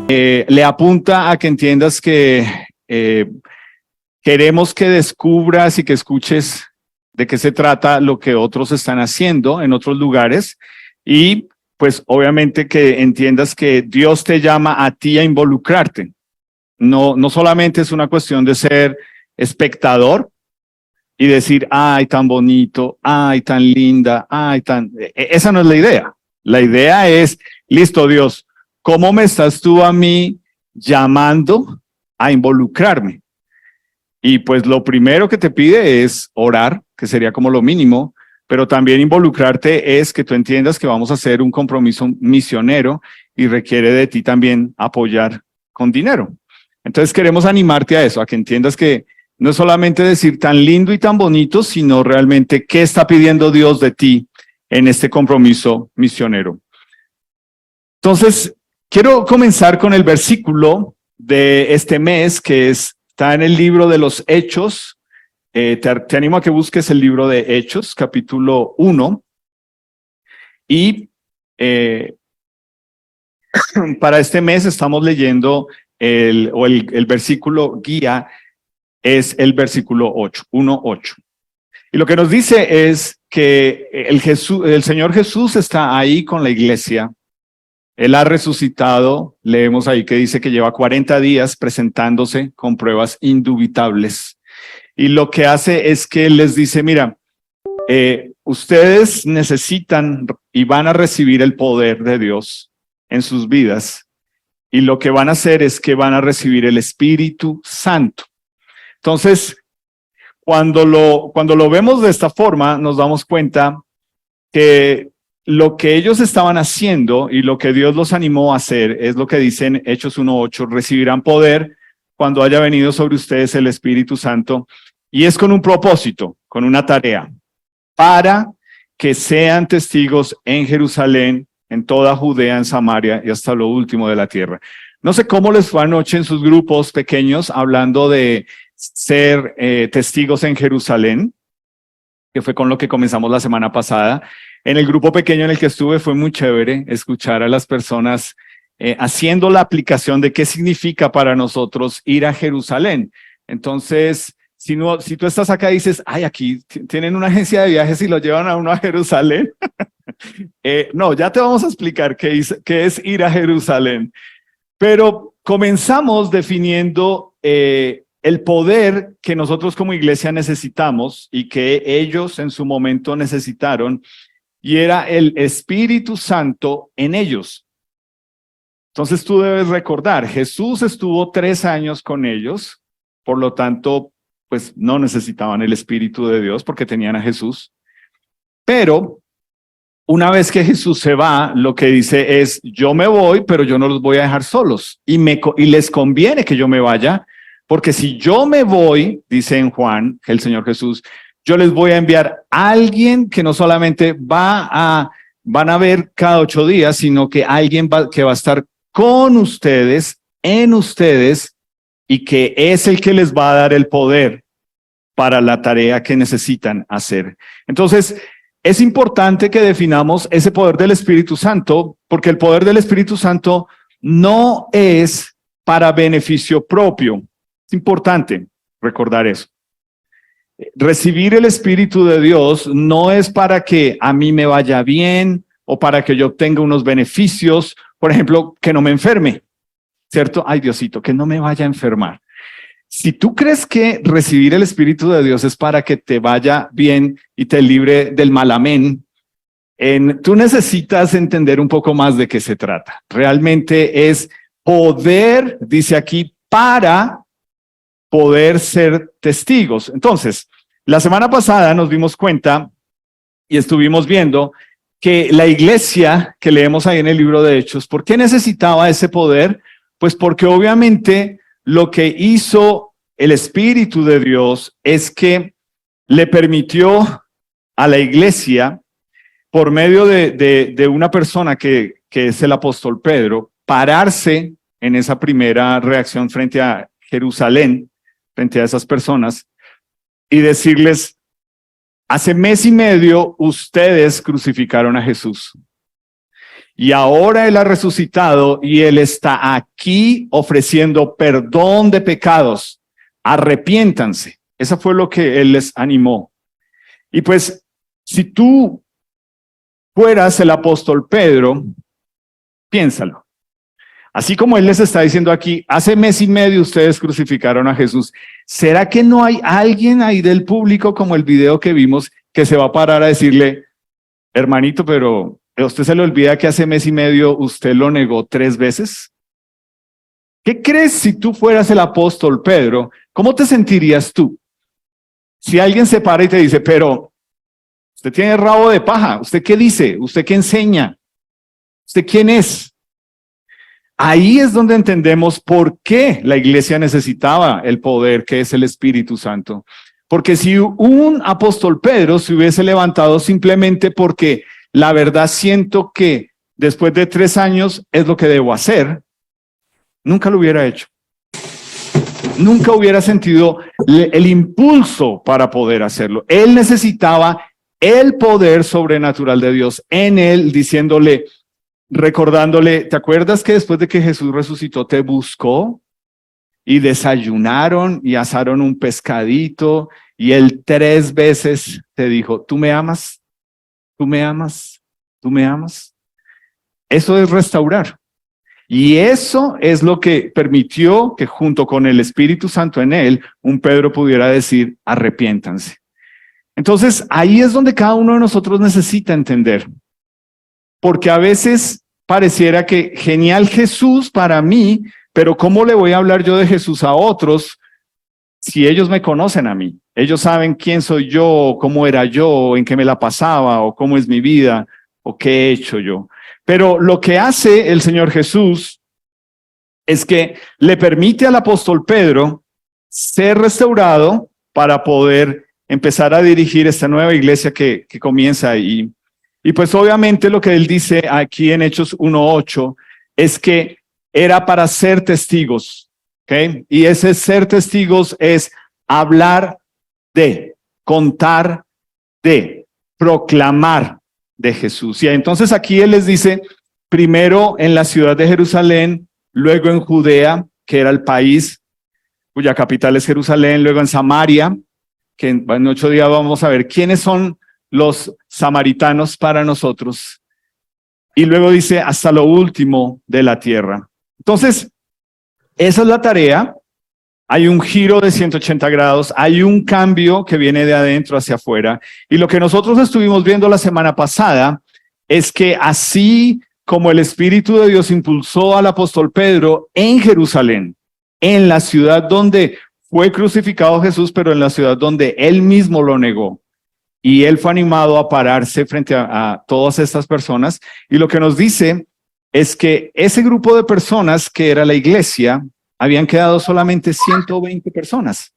le apunta a que entiendas que queremos que descubras y que escuches de qué se trata lo que otros están haciendo en otros lugares y pues obviamente que entiendas que Dios te llama a ti a involucrarte. No solamente es una cuestión de ser espectador y decir, ay, tan bonito, ay, tan linda, ay, tan... Esa no es la idea. La idea es, listo, Dios, ¿cómo me estás tú a mí llamando a involucrarme? Y pues lo primero que te pide es orar, que sería como lo mínimo, pero también involucrarte es que tú entiendas que vamos a hacer un compromiso misionero y requiere de ti también apoyar con dinero. Entonces queremos animarte a eso, a que entiendas que no es solamente decir tan lindo y tan bonito, sino realmente qué está pidiendo Dios de ti en este compromiso misionero. Entonces, quiero comenzar con el versículo de este mes que está en el libro de los Hechos. Te animo a que busques el libro de Hechos, capítulo 1. Y para este mes estamos leyendo el versículo guía, es el versículo 8, 1:8. Y lo que nos dice es que el Señor Jesús está ahí con la iglesia. Él ha resucitado, leemos ahí que dice que lleva 40 días presentándose con pruebas indubitables. Y lo que hace es que Él les dice, mira, ustedes necesitan y van a recibir el poder de Dios en sus vidas. Y lo que van a hacer es que van a recibir el Espíritu Santo. Entonces, cuando lo vemos de esta forma, nos damos cuenta que lo que ellos estaban haciendo y lo que Dios los animó a hacer es lo que dice en Hechos 1:8, recibirán poder cuando haya venido sobre ustedes el Espíritu Santo, y es con un propósito, con una tarea, para que sean testigos en Jerusalén, en toda Judea, en Samaria y hasta lo último de la tierra. No sé cómo les fue anoche en sus grupos pequeños hablando de ser testigos en Jerusalén, que fue con lo que comenzamos la semana pasada. En el grupo pequeño en el que estuve fue muy chévere escuchar a las personas haciendo la aplicación de qué significa para nosotros ir a Jerusalén. Entonces, si tú estás acá y dices, ay, aquí tienen una agencia de viajes y lo llevan a uno a Jerusalén. No, ya te vamos a explicar qué es ir a Jerusalén. Pero comenzamos definiendo el poder que nosotros como iglesia necesitamos y que ellos en su momento necesitaron, y era el Espíritu Santo en ellos. Entonces tú debes recordar, Jesús estuvo 3 años con ellos, por lo tanto, pues no necesitaban el Espíritu de Dios porque tenían a Jesús. Pero una vez que Jesús se va, lo que dice es, yo me voy, pero yo no los voy a dejar solos. Y les conviene que yo me vaya, porque si yo me voy, dice en Juan, el Señor Jesús, yo les voy a enviar a alguien que no solamente van a ver cada 8 días, sino que alguien que va a estar con ustedes, en ustedes, y que es el que les va a dar el poder para la tarea que necesitan hacer. Entonces, es importante que definamos ese poder del Espíritu Santo, porque el poder del Espíritu Santo no es para beneficio propio. Es importante recordar eso. Recibir el Espíritu de Dios no es para que a mí me vaya bien o para que yo obtenga unos beneficios, por ejemplo, que no me enferme, ¿cierto? Ay, Diosito, que no me vaya a enfermar. Si tú crees que recibir el Espíritu de Dios es para que te vaya bien y te libre del mal amén, tú necesitas entender un poco más de qué se trata. Realmente es poder, dice aquí, para poder ser testigos. Entonces, la semana pasada nos dimos cuenta y estuvimos viendo que la iglesia que leemos ahí en el libro de Hechos, ¿por qué necesitaba ese poder? Pues porque obviamente lo que hizo el Espíritu de Dios es que le permitió a la iglesia, por medio de una persona que es el apóstol Pedro, pararse en esa primera reacción frente a Jerusalén, frente a esas personas, y decirles, hace 1 mes y medio ustedes crucificaron a Jesús. Y ahora Él ha resucitado y Él está aquí ofreciendo perdón de pecados. Arrepiéntanse. Eso fue lo que Él les animó. Y pues, si tú fueras el apóstol Pedro, piénsalo. Así como Él les está diciendo aquí, hace mes y medio ustedes crucificaron a Jesús. ¿Será que no hay alguien ahí del público, como el video que vimos, que se va a parar a decirle, hermanito, pero ¿a usted se le olvida que hace mes y medio usted lo negó 3 veces? ¿Qué crees si tú fueras el apóstol Pedro? ¿Cómo te sentirías tú? Si alguien se para y te dice, pero usted tiene rabo de paja, ¿usted qué dice? ¿Usted qué enseña? ¿Usted quién es? Ahí es donde entendemos por qué la iglesia necesitaba el poder que es el Espíritu Santo. Porque si un apóstol Pedro se hubiese levantado simplemente porque la verdad siento que después de 3 años es lo que debo hacer, nunca lo hubiera hecho. Nunca hubiera sentido el impulso para poder hacerlo. Él necesitaba el poder sobrenatural de Dios en él, diciéndole, recordándole, ¿te acuerdas que después de que Jesús resucitó te buscó? Y desayunaron y asaron un pescadito y él 3 veces te dijo, ¿tú me amas? ¿Tú me amas? ¿Tú me amas? Eso es restaurar. Y eso es lo que permitió que junto con el Espíritu Santo en él, un Pedro pudiera decir, arrepiéntanse. Entonces, ahí es donde cada uno de nosotros necesita entender. Porque a veces pareciera que genial Jesús para mí, pero ¿cómo le voy a hablar yo de Jesús a otros si ellos me conocen a mí? Ellos saben quién soy yo, cómo era yo, en qué me la pasaba, o cómo es mi vida, o qué he hecho yo. Pero lo que hace el Señor Jesús es que le permite al apóstol Pedro ser restaurado para poder empezar a dirigir esta nueva iglesia que comienza ahí. Y pues obviamente lo que él dice aquí en Hechos 1:8 es que era para ser testigos, ¿ok? Y ese ser testigos es hablar de, contar de, proclamar de Jesús. Y entonces aquí él les dice, primero en la ciudad de Jerusalén, luego en Judea, que era el país cuya capital es Jerusalén, luego en Samaria, que en 8 días vamos a ver quiénes son los samaritanos para nosotros. Y luego dice, hasta lo último de la tierra. Entonces, esa es la tarea. Hay un giro de 180 grados, hay un cambio que viene de adentro hacia afuera. Y lo que nosotros estuvimos viendo la semana pasada es que así como el Espíritu de Dios impulsó al apóstol Pedro en Jerusalén, en la ciudad donde fue crucificado Jesús, pero en la ciudad donde él mismo lo negó. Y él fue animado a pararse frente a todas estas personas. Y lo que nos dice es que ese grupo de personas que era la iglesia, habían quedado solamente 120 personas.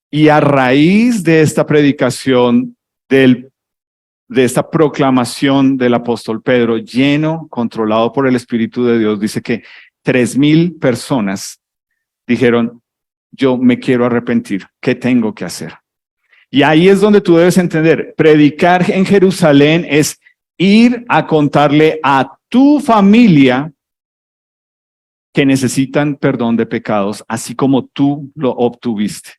Y a raíz de esta predicación, de esta proclamación del apóstol Pedro, lleno, controlado por el Espíritu de Dios, dice que 3,000 personas dijeron, yo me quiero arrepentir, ¿qué tengo que hacer? Y ahí es donde tú debes entender, predicar en Jerusalén es ir a contarle a tu familia que necesitan perdón de pecados, así como tú lo obtuviste.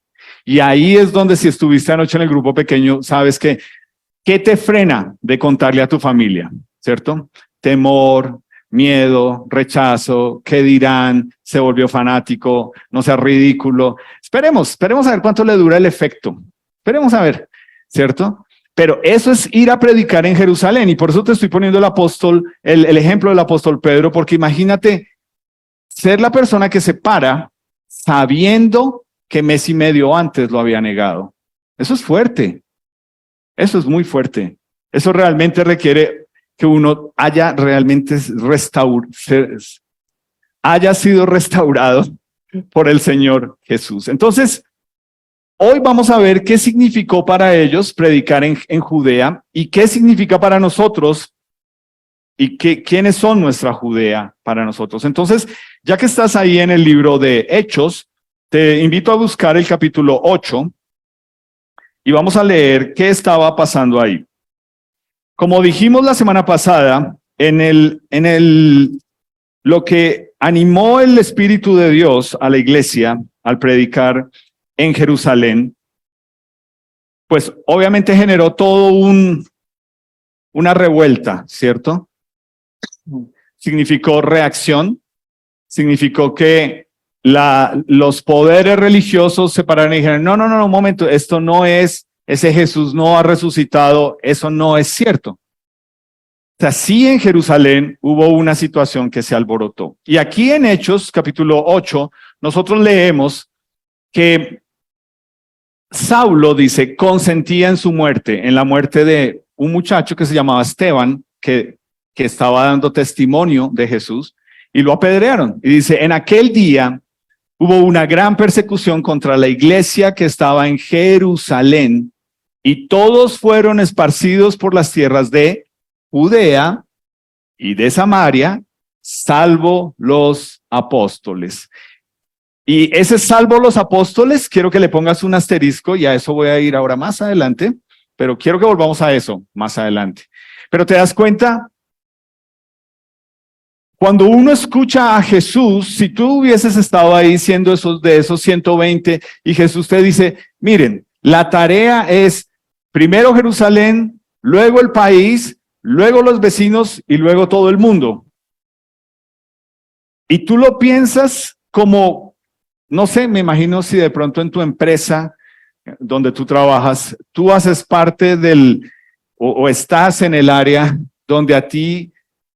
Y ahí es donde, si estuviste anoche en el grupo pequeño, sabes que, ¿qué te frena de contarle a tu familia? ¿Cierto? Temor, miedo, rechazo, ¿qué dirán? Se volvió fanático, no sea ridículo. Esperemos a ver cuánto le dura el efecto. Esperemos a ver, ¿cierto? Pero eso es ir a predicar en Jerusalén, y por eso te estoy poniendo el ejemplo del apóstol Pedro, porque imagínate ser la persona que se para sabiendo que mes y medio antes lo había negado. Eso es fuerte. Eso es muy fuerte. Eso realmente requiere que uno haya realmente haya sido restaurado por el Señor Jesús. Entonces, hoy vamos a ver qué significó para ellos predicar en Judea y qué significa para nosotros y quiénes son nuestra Judea para nosotros. Entonces, ya que estás ahí en el libro de Hechos, te invito a buscar el capítulo 8 y vamos a leer qué estaba pasando ahí. Como dijimos la semana pasada, lo que animó el Espíritu de Dios a la iglesia al predicar en Jerusalén, pues obviamente generó todo una revuelta, ¿cierto? Significó reacción, significó que los poderes religiosos se pararon y dijeron, no, un momento, esto no es, ese Jesús no ha resucitado, eso no es cierto. O sea, sí en Jerusalén hubo una situación que se alborotó. Y aquí en Hechos, capítulo 8, nosotros leemos que Saulo, dice, consentía en su muerte, en la muerte de un muchacho que se llamaba Esteban, que estaba dando testimonio de Jesús, y lo apedrearon. Y dice, en aquel día hubo una gran persecución contra la iglesia que estaba en Jerusalén, y todos fueron esparcidos por las tierras de Judea y de Samaria, salvo los apóstoles. Y ese salvo los apóstoles, quiero que le pongas un asterisco, y a eso voy a ir ahora más adelante, pero quiero que volvamos a eso más adelante. Pero te das cuenta, cuando uno escucha a Jesús, si tú hubieses estado ahí siendo de esos 120, y Jesús te dice, miren, la tarea es primero Jerusalén, luego el país, luego los vecinos y luego todo el mundo. Y tú lo piensas como, no sé, me imagino si de pronto en tu empresa donde tú trabajas, tú haces parte o estás en el área donde a ti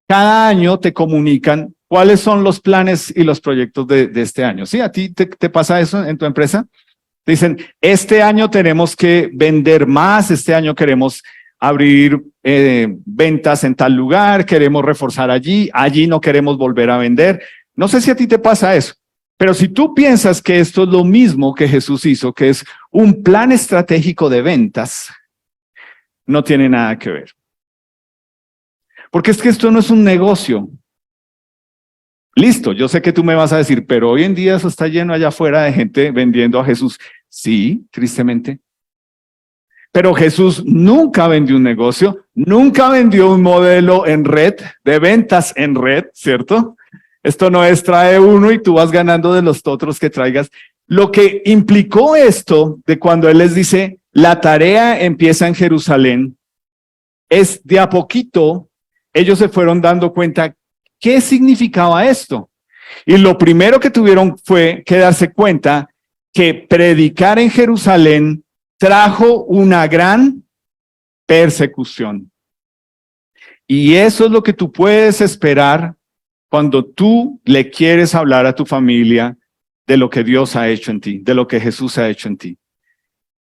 cada año te comunican cuáles son los planes y los proyectos de este año. ¿Sí? ¿A ti te pasa eso en tu empresa? Te dicen, este año tenemos que vender más, este año queremos abrir ventas en tal lugar, queremos reforzar allí no queremos volver a vender. No sé si a ti te pasa eso. Pero si tú piensas que esto es lo mismo que Jesús hizo, que es un plan estratégico de ventas, no tiene nada que ver. Porque es que esto no es un negocio. Listo, yo sé que tú me vas a decir, pero hoy en día eso está lleno allá afuera de gente vendiendo a Jesús. Sí, tristemente. Pero Jesús nunca vendió un negocio, nunca vendió un modelo en red, de ventas en red, ¿cierto? Esto no es trae uno y tú vas ganando de los otros que traigas. Lo que implicó esto de cuando Él les dice, la tarea empieza en Jerusalén, es de a poquito, ellos se fueron dando cuenta qué significaba esto. Y lo primero que tuvieron fue que darse cuenta que predicar en Jerusalén trajo una gran persecución. Y eso es lo que tú puedes esperar cuando tú le quieres hablar a tu familia de lo que Dios ha hecho en ti, de lo que Jesús ha hecho en ti.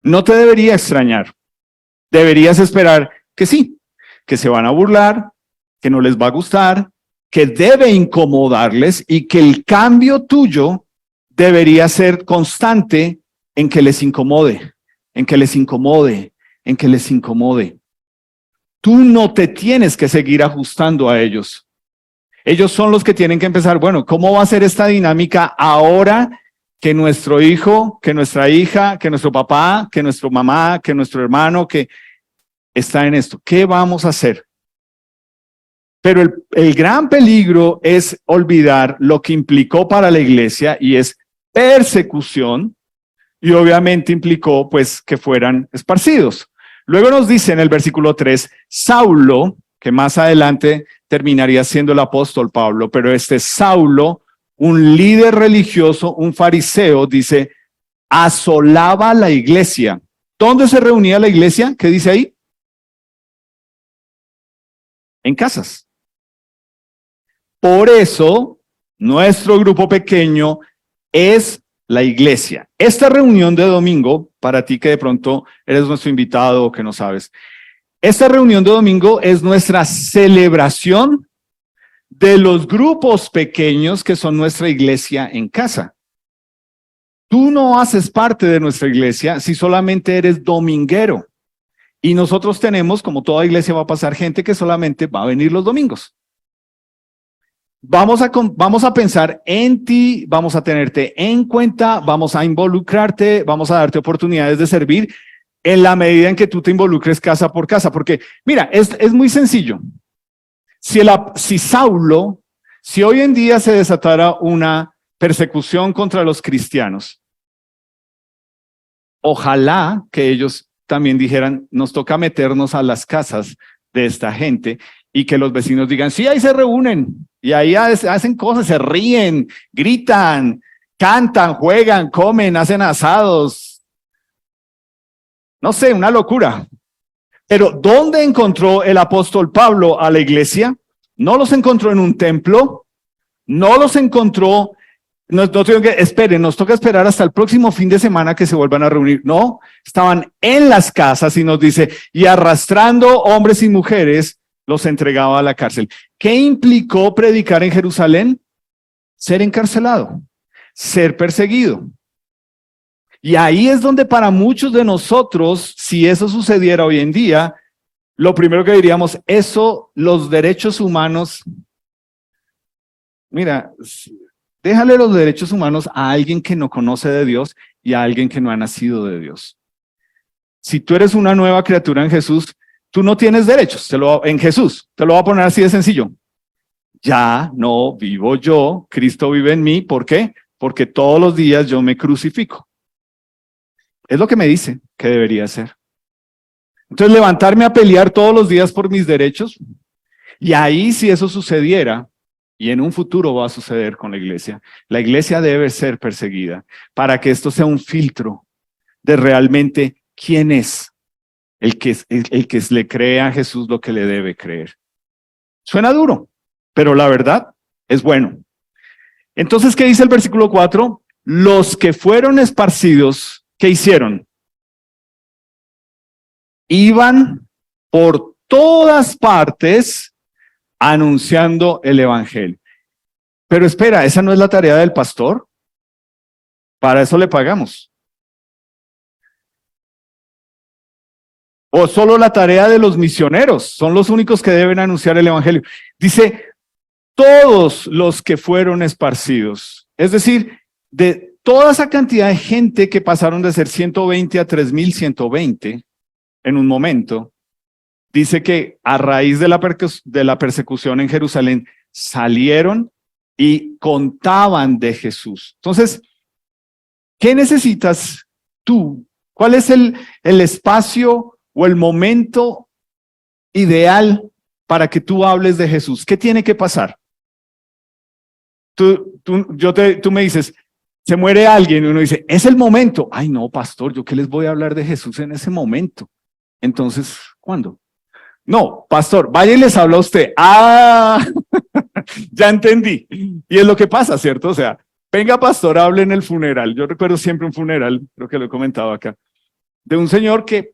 No te debería extrañar. Deberías esperar que sí, que se van a burlar, que no les va a gustar, que debe incomodarles y que el cambio tuyo debería ser constante en que les incomode, en que les incomode, en que les incomode. Tú no te tienes que seguir ajustando a ellos. Ellos son los que tienen que empezar, bueno, ¿cómo va a ser esta dinámica ahora que nuestro hijo, que nuestra hija, que nuestro papá, que nuestra mamá, que nuestro hermano, que está en esto? ¿Qué vamos a hacer? Pero el gran peligro es olvidar lo que implicó para la iglesia y es persecución, y obviamente implicó pues que fueran esparcidos. Luego nos dice en el versículo 3, Saulo, que más adelante terminaría siendo el apóstol Pablo, pero este Saulo, un líder religioso, un fariseo, dice, asolaba la iglesia. ¿Dónde se reunía la iglesia? ¿Qué dice ahí? En casas. Por eso, nuestro grupo pequeño es la iglesia. Esta reunión de domingo, para ti que de pronto eres nuestro invitado o que no sabes, esta reunión de domingo es nuestra celebración de los grupos pequeños que son nuestra iglesia en casa. Tú no haces parte de nuestra iglesia si solamente eres dominguero. Y nosotros tenemos, como toda iglesia va a pasar, gente que solamente va a venir los domingos. Vamos a pensar en ti, vamos a tenerte en cuenta, vamos a involucrarte, vamos a darte oportunidades de servir en la medida en que tú te involucres casa por casa. Porque, mira, es muy sencillo. Si Saulo, si hoy en día se desatara una persecución contra los cristianos, ojalá que ellos también dijeran, nos toca meternos a las casas de esta gente y que los vecinos digan, sí, ahí se reúnen y ahí hacen cosas, se ríen, gritan, cantan, juegan, comen, hacen asados. No sé, una locura. Pero ¿dónde encontró el apóstol Pablo a la iglesia? No los encontró en un templo, no los encontró, no tuvieron que, esperen, nos toca esperar hasta el próximo fin de semana que se vuelvan a reunir. No, estaban en las casas y nos dice, y arrastrando hombres y mujeres, los entregaba a la cárcel. ¿Qué implicó predicar en Jerusalén? Ser encarcelado, ser perseguido. Y ahí es donde para muchos de nosotros, si eso sucediera hoy en día, lo primero que diríamos, eso, los derechos humanos, mira, déjale los derechos humanos a alguien que no conoce de Dios y a alguien que no ha nacido de Dios. Si tú eres una nueva criatura en Jesús, tú no tienes derechos en Jesús. Te lo voy a poner así de sencillo. Ya no vivo yo, Cristo vive en mí. ¿Por qué? Porque todos los días yo me crucifico. Es lo que me dice que debería hacer. Entonces, levantarme a pelear todos los días por mis derechos. Y ahí, si eso sucediera, y en un futuro va a suceder con la iglesia debe ser perseguida para que esto sea un filtro de realmente quién es el que le cree a Jesús lo que le debe creer. Suena duro, pero la verdad es bueno. Entonces, ¿qué dice el versículo 4? Los que fueron esparcidos, ¿qué hicieron? Iban por todas partes anunciando el evangelio. Pero espera, ¿esa no es la tarea del pastor? Para eso le pagamos. O solo la tarea de los misioneros, son los únicos que deben anunciar el evangelio. Dice, todos los que fueron esparcidos, es decir, de toda esa cantidad de gente que pasaron de ser 120 a 3,120 en un momento, dice que a raíz de la persecución en Jerusalén salieron y contaban de Jesús. Entonces, ¿qué necesitas tú? ¿Cuál es el espacio o el momento ideal para que tú hables de Jesús? ¿Qué tiene que pasar? Tú me dices, se muere alguien y uno dice, es el momento. Ay, no, pastor, ¿yo qué les voy a hablar de Jesús en ese momento? Entonces, ¿cuándo? No, pastor, vaya y les habla a usted. Ah, ya entendí. Y es lo que pasa, ¿cierto? O sea, venga, pastor, hable en el funeral. Yo recuerdo siempre un funeral, creo que lo he comentado acá, de un señor que,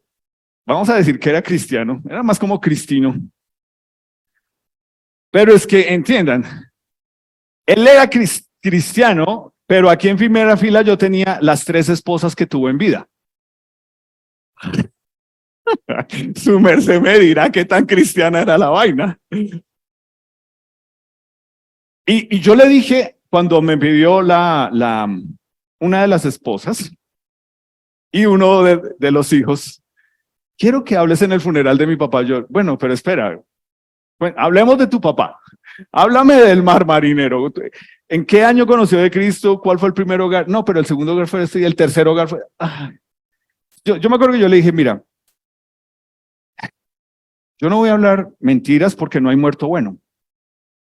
vamos a decir que era cristiano, era más como cristino. Pero es que, entiendan, él era cristiano, pero aquí en primera fila yo tenía las 3 esposas que tuvo en vida. Su merced me dirá qué tan cristiana era la vaina. Y yo le dije, cuando me pidió una de las esposas y uno de los hijos, quiero que hables en el funeral de mi papá. Yo, bueno, pero espera, bueno, hablemos de tu papá. Háblame del mar marinero. ¿En qué año conoció de Cristo? ¿Cuál fue el primer hogar? No, pero el segundo hogar fue este y el tercer hogar fue... Yo me acuerdo que yo le dije, mira, yo no voy a hablar mentiras porque no hay muerto bueno,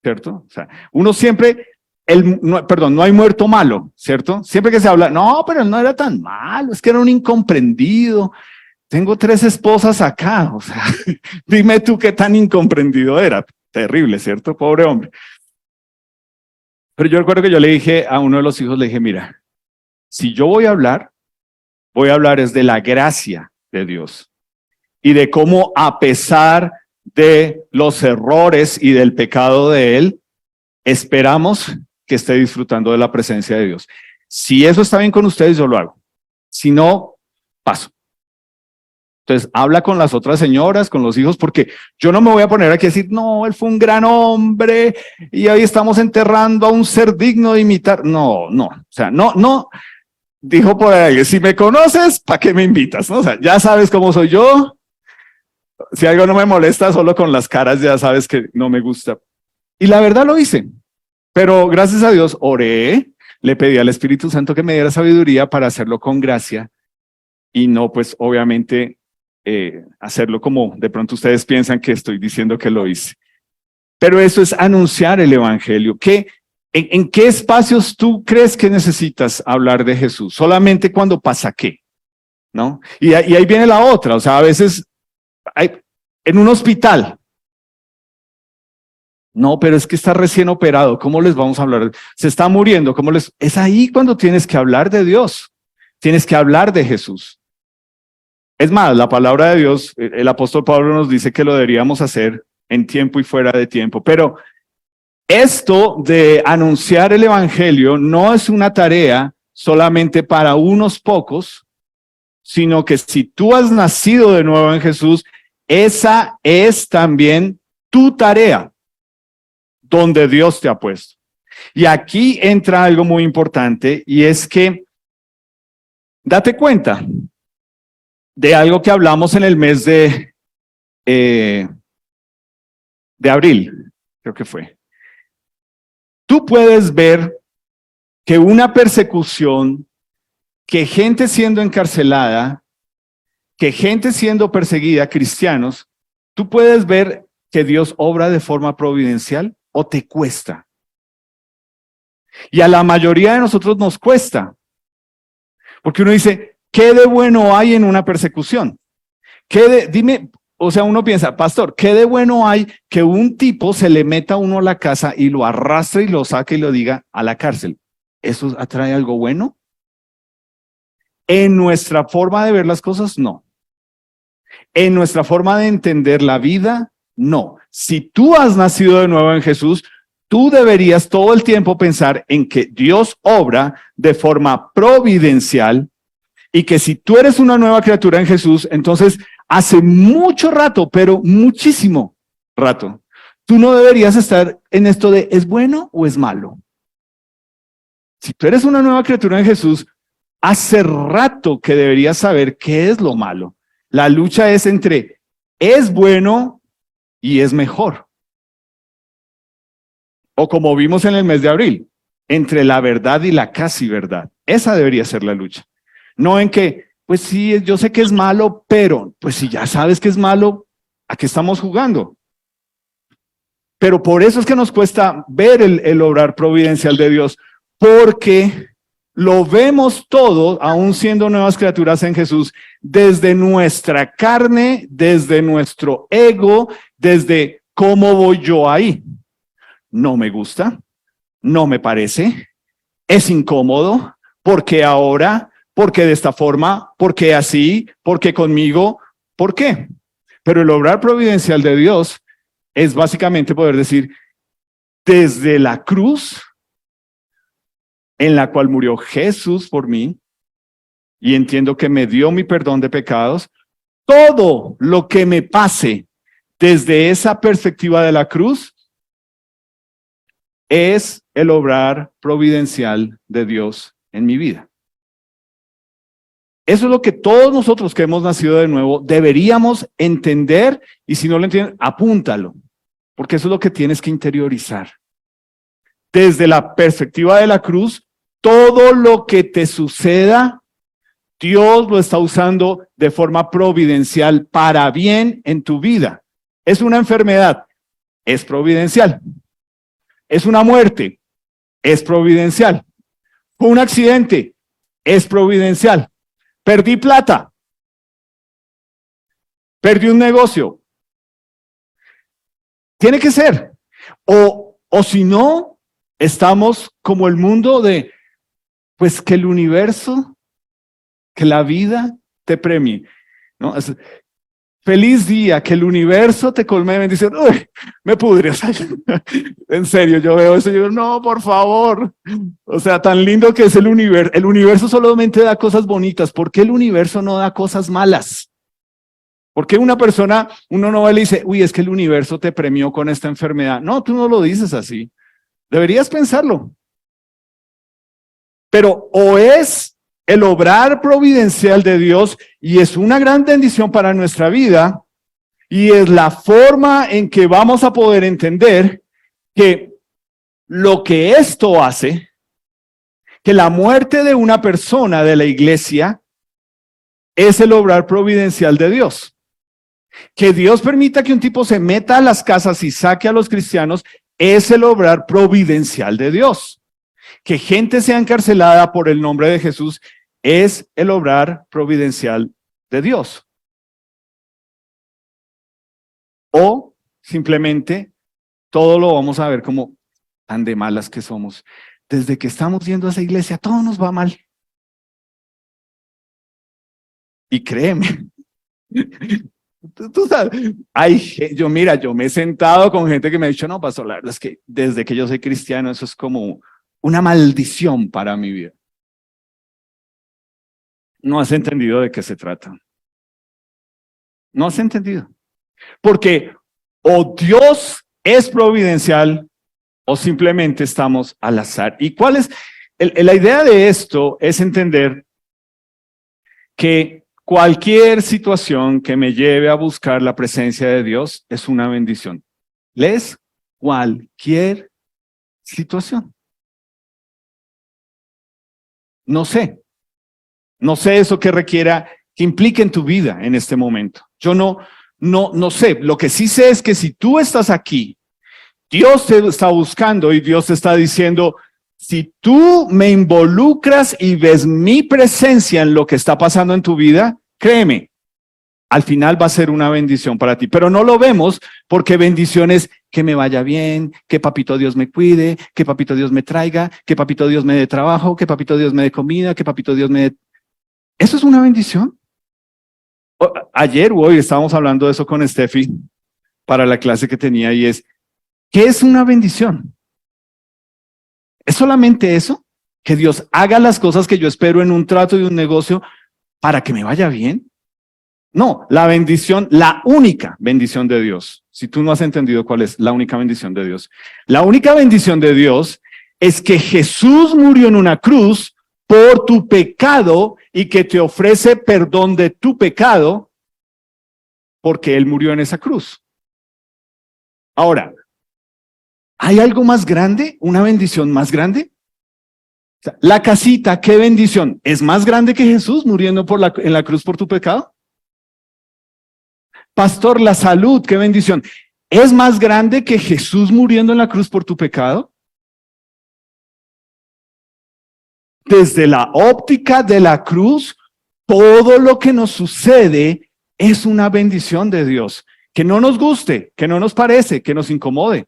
¿cierto? O sea, uno siempre, no hay muerto malo, ¿cierto? Siempre que se habla, no, pero él no era tan malo, es que era un incomprendido. Tengo 3 esposas acá, o sea, dime tú qué tan incomprendido era. Terrible, ¿cierto? Pobre hombre. Pero yo recuerdo que yo le dije a uno de los hijos, le dije, mira, si yo voy a hablar es de la gracia de Dios y de cómo a pesar de los errores y del pecado de él, esperamos que esté disfrutando de la presencia de Dios. Si eso está bien con ustedes, yo lo hago. Si no, paso. Entonces, habla con las otras señoras, con los hijos, porque yo no me voy a poner aquí a decir, no, él fue un gran hombre y ahí estamos enterrando a un ser digno de imitar. No, o sea, no, dijo por ahí, si me conoces, ¿para qué me invitas? ¿No? O sea, ya sabes cómo soy yo, Si algo no me molesta, solo con las caras ya sabes que no me gusta. Y la verdad lo hice. Pero gracias a Dios oré, le pedí al Espíritu Santo que me diera sabiduría para hacerlo con gracia y no, pues obviamente, hacerlo como de pronto ustedes piensan que estoy diciendo que lo hice. Pero eso es anunciar el Evangelio. ¿En qué espacios tú crees que necesitas hablar de Jesús? Solamente cuando pasa qué, ¿no? Y ahí viene la otra, o sea, a veces en un hospital. No, pero es que está recién operado, ¿cómo les vamos a hablar? Se está muriendo, ¿cómo les? Es ahí cuando tienes que hablar de Dios, tienes que hablar de Jesús. Es más, la palabra de Dios, el apóstol Pablo nos dice que lo deberíamos hacer en tiempo y fuera de tiempo, pero esto de anunciar el evangelio no es una tarea solamente para unos pocos, sino que si tú has nacido de nuevo en Jesús, esa es también tu tarea, donde Dios te ha puesto. Y aquí entra algo muy importante, y es que date cuenta de algo que hablamos en el mes de abril, creo que fue. Tú puedes ver que una persecución, que gente siendo encarcelada, que gente siendo perseguida, cristianos, tú puedes ver que Dios obra de forma providencial o te cuesta. Y a la mayoría de nosotros nos cuesta. Porque uno dice, ¿qué de bueno hay en una persecución? Dime, o sea, uno piensa, pastor, ¿qué de bueno hay que un tipo se le meta a uno a la casa y lo arrastre y lo saque y lo diga a la cárcel? ¿Eso atrae algo bueno? En nuestra forma de ver las cosas, no. En nuestra forma de entender la vida, no. Si tú has nacido de nuevo en Jesús, tú deberías todo el tiempo pensar en que Dios obra de forma providencial y que si tú eres una nueva criatura en Jesús, entonces hace mucho rato, pero muchísimo rato, tú no deberías estar en esto de ¿es bueno o es malo? Si tú eres una nueva criatura en Jesús, hace rato que deberías saber qué es lo malo. La lucha es entre es bueno y es mejor. O como vimos en el mes de abril, entre la verdad y la casi verdad. Esa debería ser la lucha. No en que, pues sí, yo sé que es malo, pero pues si ya sabes que es malo, ¿a qué estamos jugando? Pero por eso es que nos cuesta ver el obrar providencial de Dios, porque lo vemos todo, aún siendo nuevas criaturas en Jesús, desde nuestra carne, desde nuestro ego, desde cómo voy yo ahí. No me gusta, no me parece, es incómodo, ¿por qué ahora? ¿Por qué de esta forma? ¿Por qué así? ¿Por qué conmigo? ¿Por qué? Pero el obrar providencial de Dios es básicamente poder decir, desde la cruz en la cual murió Jesús por mí, y entiendo que me dio mi perdón de pecados, todo lo que me pase desde esa perspectiva de la cruz es el obrar providencial de Dios en mi vida. Eso es lo que todos nosotros que hemos nacido de nuevo deberíamos entender, y si no lo entienden, apúntalo, porque eso es lo que tienes que interiorizar. Desde la perspectiva de la cruz, todo lo que te suceda, Dios lo está usando de forma providencial para bien en tu vida. Es una enfermedad, es providencial. Es una muerte, es providencial. Fue un accidente, es providencial. Perdí plata, perdí un negocio. Tiene que ser. O si no, estamos como el mundo de, pues que el universo, que la vida te premie, ¿no? Feliz día, que el universo te colme de bendición. Uy, me pudre. En serio, yo veo eso y digo, no, por favor. O sea, tan lindo que es el universo. El universo solamente da cosas bonitas. ¿Por qué el universo no da cosas malas? ¿Por qué una persona, uno no va y le dice, uy, es que el universo te premió con esta enfermedad? No, tú no lo dices así. Deberías pensarlo. Pero o es el obrar providencial de Dios y es una gran bendición para nuestra vida, Y es la forma en que vamos a poder entender que lo que esto hace, que la muerte de una persona de la iglesia es el obrar providencial de Dios. Que Dios permita que un tipo se meta a las casas y saque a los cristianos es el obrar providencial de Dios. Que gente sea encarcelada por el nombre de Jesús es el obrar providencial de Dios. O simplemente todo lo vamos a ver como tan de malas que somos. Desde que estamos yendo a esa iglesia, todo nos va mal. Y créeme, tú sabes, yo me he sentado con gente que me ha dicho, no, pastor, la verdad es que desde que yo soy cristiano, eso es como una maldición para mi vida. No has entendido de qué se trata. No has entendido. Porque o Dios es providencial o simplemente estamos al azar. ¿Y cuál es? La idea de esto es entender que cualquier situación que me lleve a buscar la presencia de Dios es una bendición. ¿Lees? Cualquier situación. No sé eso que requiera, que implique en tu vida en este momento. Yo no sé. Lo que sí sé es que si tú estás aquí, Dios te está buscando y Dios te está diciendo, si tú me involucras y ves mi presencia en lo que está pasando en tu vida, créeme, al final va a ser una bendición para ti. Pero no lo vemos porque bendición es que me vaya bien, que papito Dios me cuide, que papito Dios me traiga, que papito Dios me dé trabajo, que papito Dios me dé comida, que papito Dios me dé... ¿Eso es una bendición? Ayer o hoy estábamos hablando de eso con Steffi para la clase que tenía y es, ¿qué es una bendición? ¿Es solamente eso? Que Dios haga las cosas que yo espero en un trato y un negocio para que me vaya bien. No, la bendición, la única bendición de Dios, si tú no has entendido cuál es la única bendición de Dios, la única bendición de Dios es que Jesús murió en una cruz por tu pecado y que te ofrece perdón de tu pecado porque Él murió en esa cruz. Ahora, ¿hay algo más grande? ¿Una bendición más grande? La casita, qué bendición. ¿Es más grande que Jesús muriendo en la cruz por tu pecado? Pastor, la salud, qué bendición. ¿Es más grande que Jesús muriendo en la cruz por tu pecado? Desde la óptica de la cruz, todo lo que nos sucede es una bendición de Dios. Que no nos guste, que no nos parece, que nos incomode.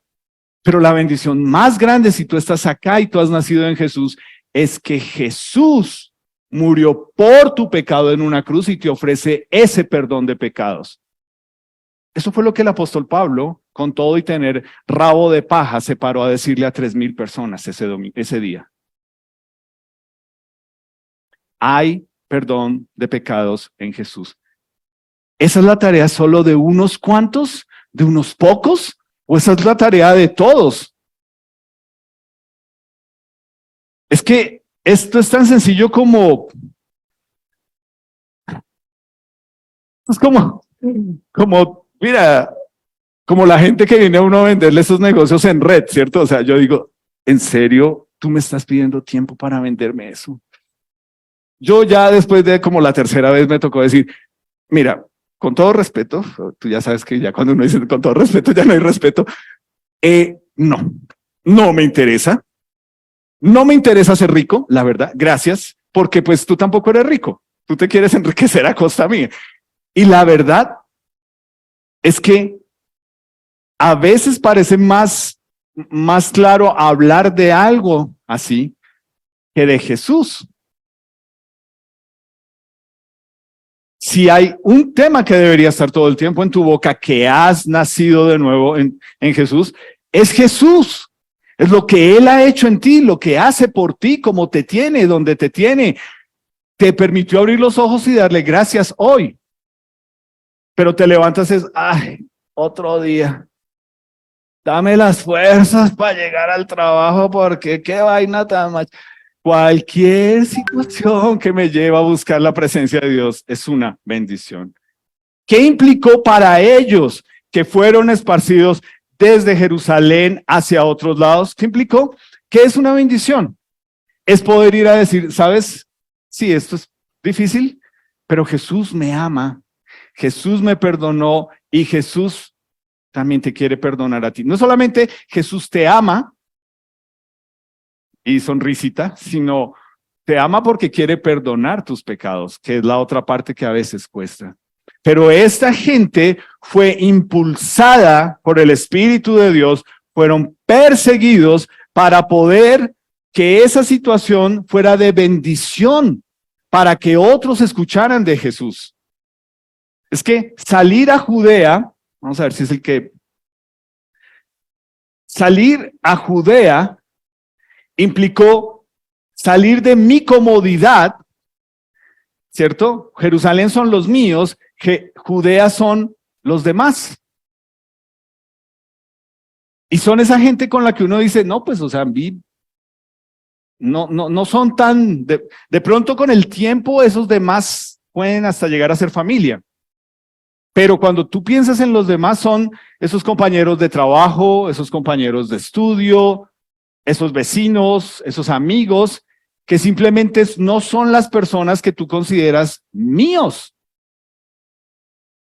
Pero la bendición más grande, si tú estás acá y tú has nacido en Jesús, es que Jesús murió por tu pecado en una cruz y te ofrece ese perdón de pecados. Eso fue lo que el apóstol Pablo, con todo y tener rabo de paja, se paró a decirle a 3,000 personas ese día. Hay perdón de pecados en Jesús. ¿Esa es la tarea solo de unos cuantos? ¿De unos pocos? ¿O esa es la tarea de todos? Es que esto es tan sencillo como... Es como mira, como la gente que viene a uno a venderle esos negocios en red, ¿cierto? O sea, yo digo, ¿en serio tú me estás pidiendo tiempo para venderme eso? Yo ya después de como la tercera vez me tocó decir, mira, con todo respeto, tú ya sabes que ya cuando uno dice con todo respeto ya no hay respeto, no me interesa. No me interesa ser rico, la verdad, gracias, porque pues tú tampoco eres rico. Tú te quieres enriquecer a costa mía. Y la verdad es que a veces parece más claro hablar de algo así que de Jesús. Si hay un tema que debería estar todo el tiempo en tu boca, que has nacido de nuevo en Jesús, es Jesús. Es lo que Él ha hecho en ti, lo que hace por ti, como te tiene, donde te tiene. Te permitió abrir los ojos y darle gracias hoy. Pero te levantas es, ay, otro día. Dame las fuerzas para llegar al trabajo porque qué vaina tan más. Cualquier situación que me lleva a buscar la presencia de Dios es una bendición. ¿Qué implicó para ellos que fueron esparcidos desde Jerusalén hacia otros lados? ¿Qué implicó? ¿Qué es una bendición? Es poder ir a decir, ¿sabes? Sí, esto es difícil, pero Jesús me ama, Jesús me perdonó y Jesús también te quiere perdonar a ti. No solamente Jesús te ama y sonrisita, sino te ama porque quiere perdonar tus pecados, que es la otra parte que a veces cuesta. Pero esta gente fue impulsada por el Espíritu de Dios, fueron perseguidos para poder que esa situación fuera de bendición, para que otros escucharan de Jesús. Es que salir a Judea, vamos a ver si es el que... Salir a Judea implicó salir de mi comodidad, ¿cierto? Jerusalén son los míos, Judea son los demás. Y son esa gente con la que uno dice, no, pues, o sea, no son tan, de pronto con el tiempo esos demás pueden hasta llegar a ser familia. Pero cuando tú piensas en los demás son esos compañeros de trabajo, esos compañeros de estudio, esos vecinos, esos amigos, que simplemente no son las personas que tú consideras míos.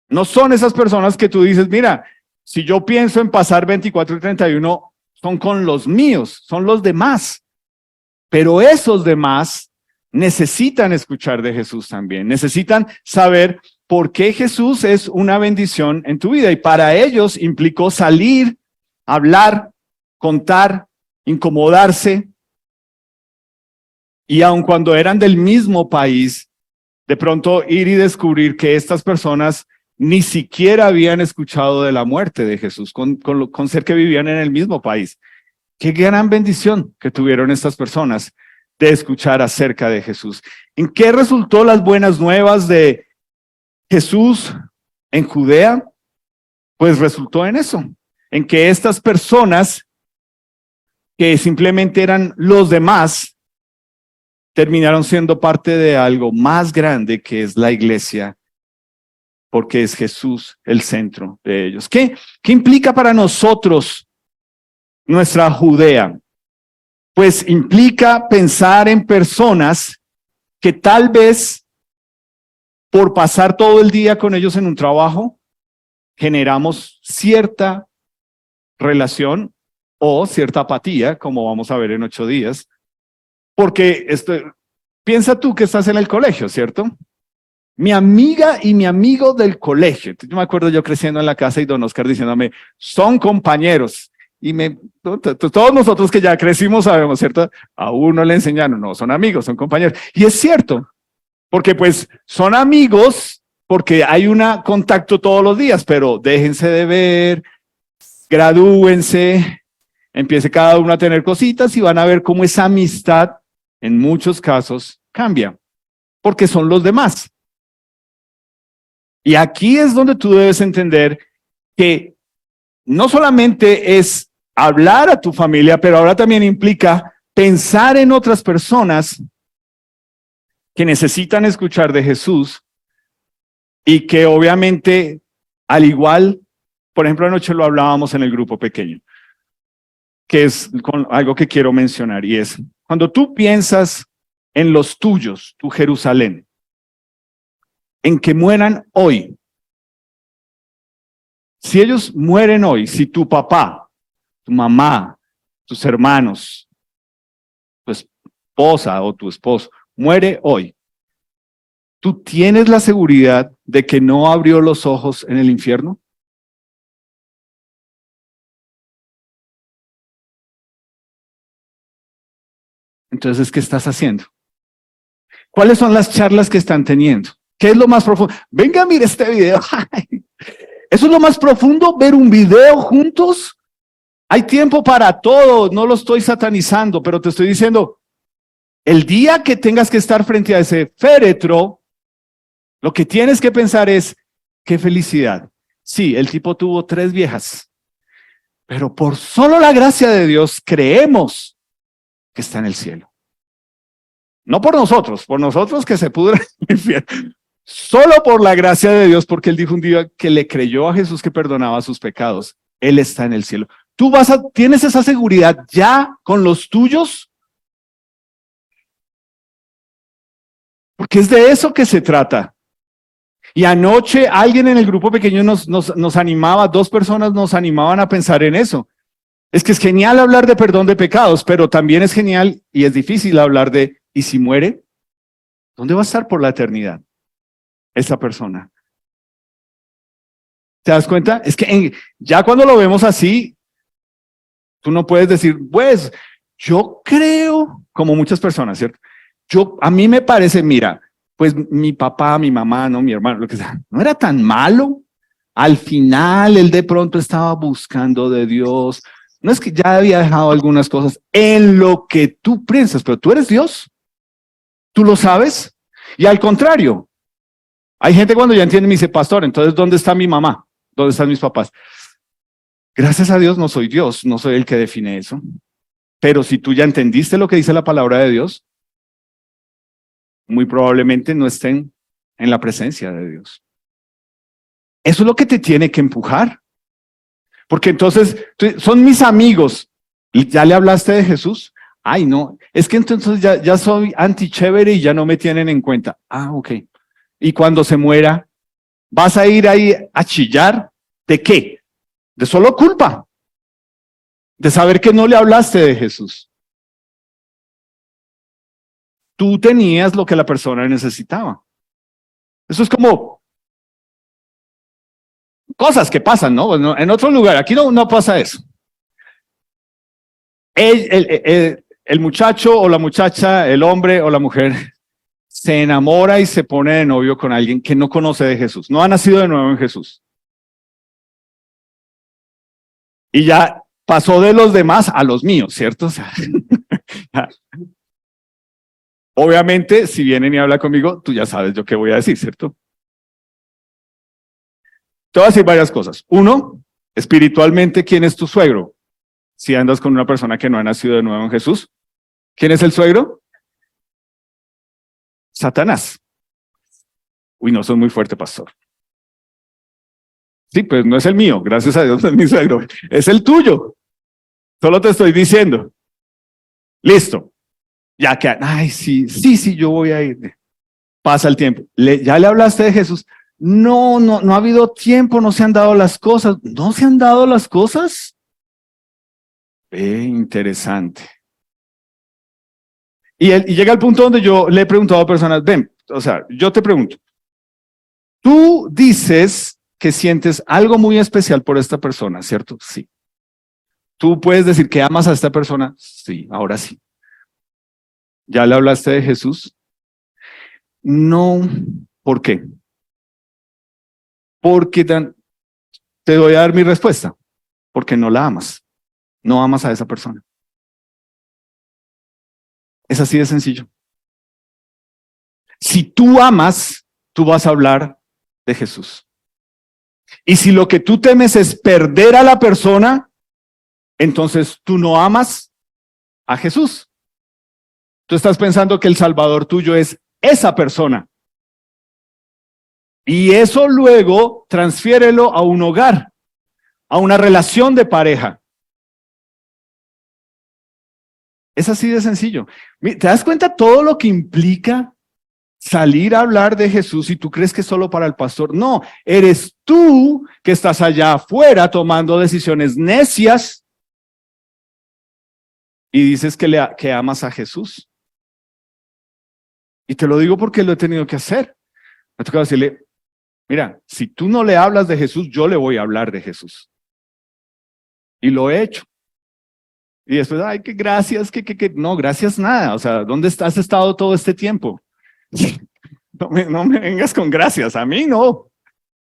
No son esas personas que tú dices, mira, si yo pienso en pasar 24 y 31, son con los míos, son los demás. Pero esos demás necesitan escuchar de Jesús también, necesitan saber por qué Jesús es una bendición en tu vida. Y para ellos implicó salir, hablar, contar, incomodarse. Y aun cuando eran del mismo país, de pronto ir y descubrir que estas personas ni siquiera habían escuchado de la muerte de Jesús, con ser que vivían en el mismo país. Qué gran bendición que tuvieron estas personas de escuchar acerca de Jesús. ¿En qué resultó las buenas nuevas de Jesús en Judea? Pues resultó en eso, en que estas personas que simplemente eran los demás, terminaron siendo parte de algo más grande que es la iglesia, porque es Jesús el centro de ellos. ¿Qué implica para nosotros nuestra Judea? Pues implica pensar en personas que tal vez por pasar todo el día con ellos en un trabajo, generamos cierta relación o cierta apatía, como vamos a ver en 8 días, porque piensa tú que estás en el colegio, ¿cierto? Mi amiga y mi amigo del colegio. Entonces, yo me acuerdo yo creciendo en la casa y don Oscar diciéndome, son compañeros. Y todos nosotros que ya crecimos sabemos, ¿cierto? A uno le enseñaron, no, son amigos, son compañeros. Y es cierto, porque pues son amigos, porque hay un contacto todos los días, pero déjense de ver, gradúense, empiece cada uno a tener cositas y van a ver cómo esa amistad en muchos casos cambia, porque son los demás. Y aquí es donde tú debes entender que no solamente es hablar a tu familia, pero ahora también implica pensar en otras personas que necesitan escuchar de Jesús y que obviamente, al igual, por ejemplo, anoche lo hablábamos en el grupo pequeño, que es algo que quiero mencionar, y es, cuando tú piensas en los tuyos, tu Jerusalén, en que mueran hoy, si ellos mueren hoy, si tu papá, tu mamá, tus hermanos, tu esposa o tu esposo muere hoy, ¿tú tienes la seguridad de que no abrió los ojos en el infierno? Entonces, ¿qué estás haciendo? ¿Cuáles son las charlas que están teniendo? ¿Qué es lo más profundo? Venga, mire este video. Eso es lo más profundo, ver un video juntos. Hay tiempo para todo, no lo estoy satanizando, pero te estoy diciendo, el día que tengas que estar frente a ese féretro, lo que tienes que pensar es, qué felicidad. Sí, el tipo tuvo 3 viejas, pero por solo la gracia de Dios creemos que está en el cielo. No por nosotros que se pudra el infierno, Solo por la gracia de Dios, porque él dijo un día que le creyó a Jesús que perdonaba sus pecados. Él está en el cielo. ¿Tú tienes esa seguridad ya con los tuyos? Porque es de eso que se trata. Y anoche alguien en el grupo pequeño nos animaba, 2 personas nos animaban a pensar en eso. Es que es genial hablar de perdón de pecados, pero también es genial y es difícil hablar de, ¿y si muere? ¿Dónde va a estar por la eternidad esa persona? ¿Te das cuenta? Es que ya cuando lo vemos así, tú no puedes decir, pues, yo creo, como muchas personas, ¿cierto? A mí me parece, mira, pues mi papá, mi mamá, no, mi hermano, lo que sea, no era tan malo. Al final, él de pronto estaba buscando de Dios. No es que ya había dejado algunas cosas en lo que tú piensas, pero tú eres Dios. Tú lo sabes. Y al contrario, hay gente cuando ya entiende me dice, pastor, entonces, ¿dónde está mi mamá? ¿Dónde están mis papás? Gracias a Dios no soy Dios, no soy el que define eso. Pero si tú ya entendiste lo que dice la palabra de Dios, muy probablemente no estén en la presencia de Dios. Eso es lo que te tiene que empujar. Porque entonces, son mis amigos. ¿Y ya le hablaste de Jesús? Ay, no, es que entonces ya soy anti-chévere y ya no me tienen en cuenta. Ah, ok. Y cuando se muera, ¿vas a ir ahí a chillar? ¿De qué? De solo culpa. De saber que no le hablaste de Jesús. Tú tenías lo que la persona necesitaba. Eso es como cosas que pasan, ¿no? Bueno, en otro lugar, aquí no pasa eso. El muchacho o la muchacha, el hombre o la mujer, se enamora y se pone de novio con alguien que no conoce de Jesús, no ha nacido de nuevo en Jesús. Y ya pasó de los demás a los míos, ¿cierto? O sea, obviamente, si vienen y hablan conmigo, tú ya sabes yo qué voy a decir, ¿cierto? Te voy a decir varias cosas. Uno, espiritualmente, ¿quién es tu suegro? Si andas con una persona que no ha nacido de nuevo en Jesús, ¿quién es el suegro? Satanás. Uy, no, soy muy fuerte, pastor. Sí, pues no es el mío, gracias a Dios no es mi suegro, es el tuyo. Solo te estoy diciendo. Listo. Ya que, ay, sí, yo voy a ir. Pasa el tiempo. ¿Ya le hablaste de Jesús? No ha habido tiempo, no se han dado las cosas. ¿No se han dado las cosas? Interesante. Y llega el punto donde yo le he preguntado a personas, ven, o sea, yo te pregunto, tú dices que sientes algo muy especial por esta persona, ¿cierto? Sí. ¿Tú puedes decir que amas a esta persona? Sí, ahora sí. ¿Ya le hablaste de Jesús? No. ¿Por qué? Porque te voy a dar mi respuesta. Porque no la amas. No amas a esa persona. Es así de sencillo. Si tú amas, tú vas a hablar de Jesús. Y si lo que tú temes es perder a la persona, entonces tú no amas a Jesús. Tú estás pensando que el Salvador tuyo es esa persona. Y eso luego transfiérelo a un hogar, a una relación de pareja. Es así de sencillo. ¿Te das cuenta todo lo que implica salir a hablar de Jesús y tú crees que es solo para el pastor? No, eres tú que estás allá afuera tomando decisiones necias y dices que amas a Jesús. Y te lo digo porque lo he tenido que hacer. Me ha tocado decirle, mira, si tú no le hablas de Jesús, yo le voy a hablar de Jesús. Y lo he hecho. Y después, ay, que gracias, que no, gracias nada. O sea, ¿dónde has estado todo este tiempo? No me vengas con gracias, a mí no.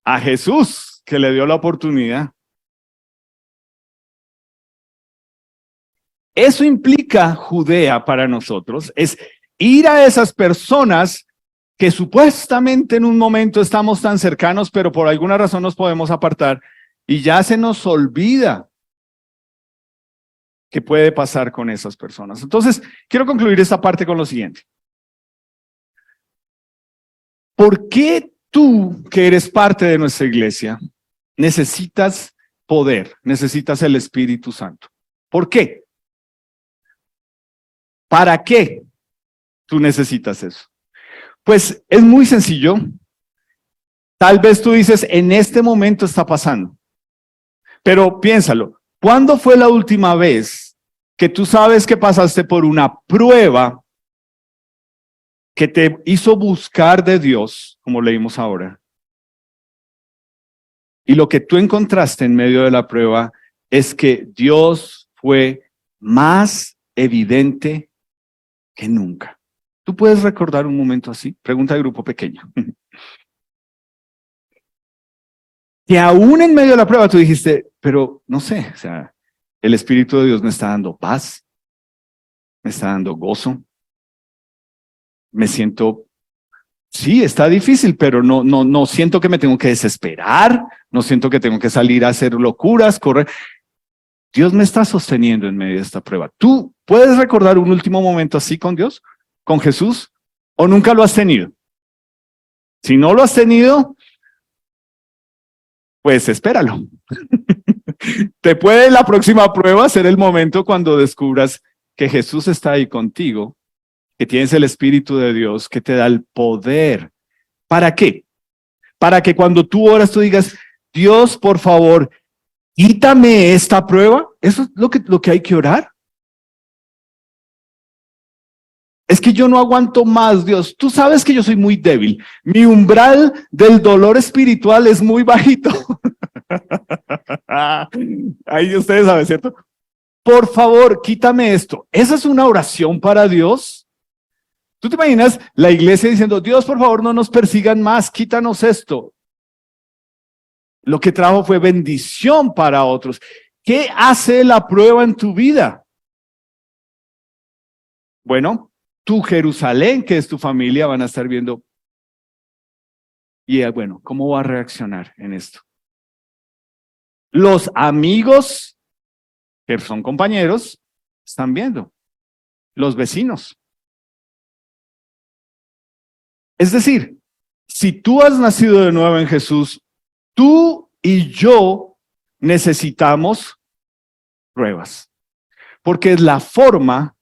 A Jesús, que le dio la oportunidad. Eso implica Judea para nosotros, es ir a esas personas que supuestamente en un momento estamos tan cercanos, pero por alguna razón nos podemos apartar y ya se nos olvida qué puede pasar con esas personas. Entonces, quiero concluir esta parte con lo siguiente. ¿Por qué tú, que eres parte de nuestra iglesia, necesitas poder, necesitas el Espíritu Santo? ¿Por qué? ¿Para qué tú necesitas eso? Pues es muy sencillo. Tal vez tú dices, en este momento está pasando. Pero piénsalo, ¿cuándo fue la última vez que tú sabes que pasaste por una prueba que te hizo buscar de Dios, como leímos ahora? Y lo que tú encontraste en medio de la prueba es que Dios fue más evidente que nunca. ¿Tú puedes recordar un momento así? Pregunta de grupo pequeño. Que aún en medio de la prueba tú dijiste, pero no sé, o sea, el Espíritu de Dios me está dando paz, me está dando gozo, me siento, sí, está difícil, pero no siento que me tengo que desesperar, no siento que tengo que salir a hacer locuras, correr. Dios me está sosteniendo en medio de esta prueba. ¿Tú puedes recordar un último momento así con Dios, con Jesús, o nunca lo has tenido? Si no lo has tenido, pues espéralo. Te puede la próxima prueba ser el momento cuando descubras que Jesús está ahí contigo, que tienes el Espíritu de Dios, que te da el poder. ¿Para qué? Para que cuando tú oras tú digas, Dios, por favor, quítame esta prueba. Eso es lo que hay que orar. Es que yo no aguanto más, Dios. Tú sabes que yo soy muy débil. Mi umbral del dolor espiritual es muy bajito. Ahí ustedes saben, ¿cierto? Por favor, quítame esto. ¿Esa es una oración para Dios? ¿Tú te imaginas la iglesia diciendo, Dios, por favor, no nos persigan más, quítanos esto? Lo que trajo fue bendición para otros. ¿Qué hace la prueba en tu vida? Bueno, tu Jerusalén, que es tu familia, van a estar viendo. Y bueno, ¿cómo va a reaccionar en esto? Los amigos, que son compañeros, están viendo. Los vecinos. Es decir, si tú has nacido de nuevo en Jesús, tú y yo necesitamos pruebas, porque es la forma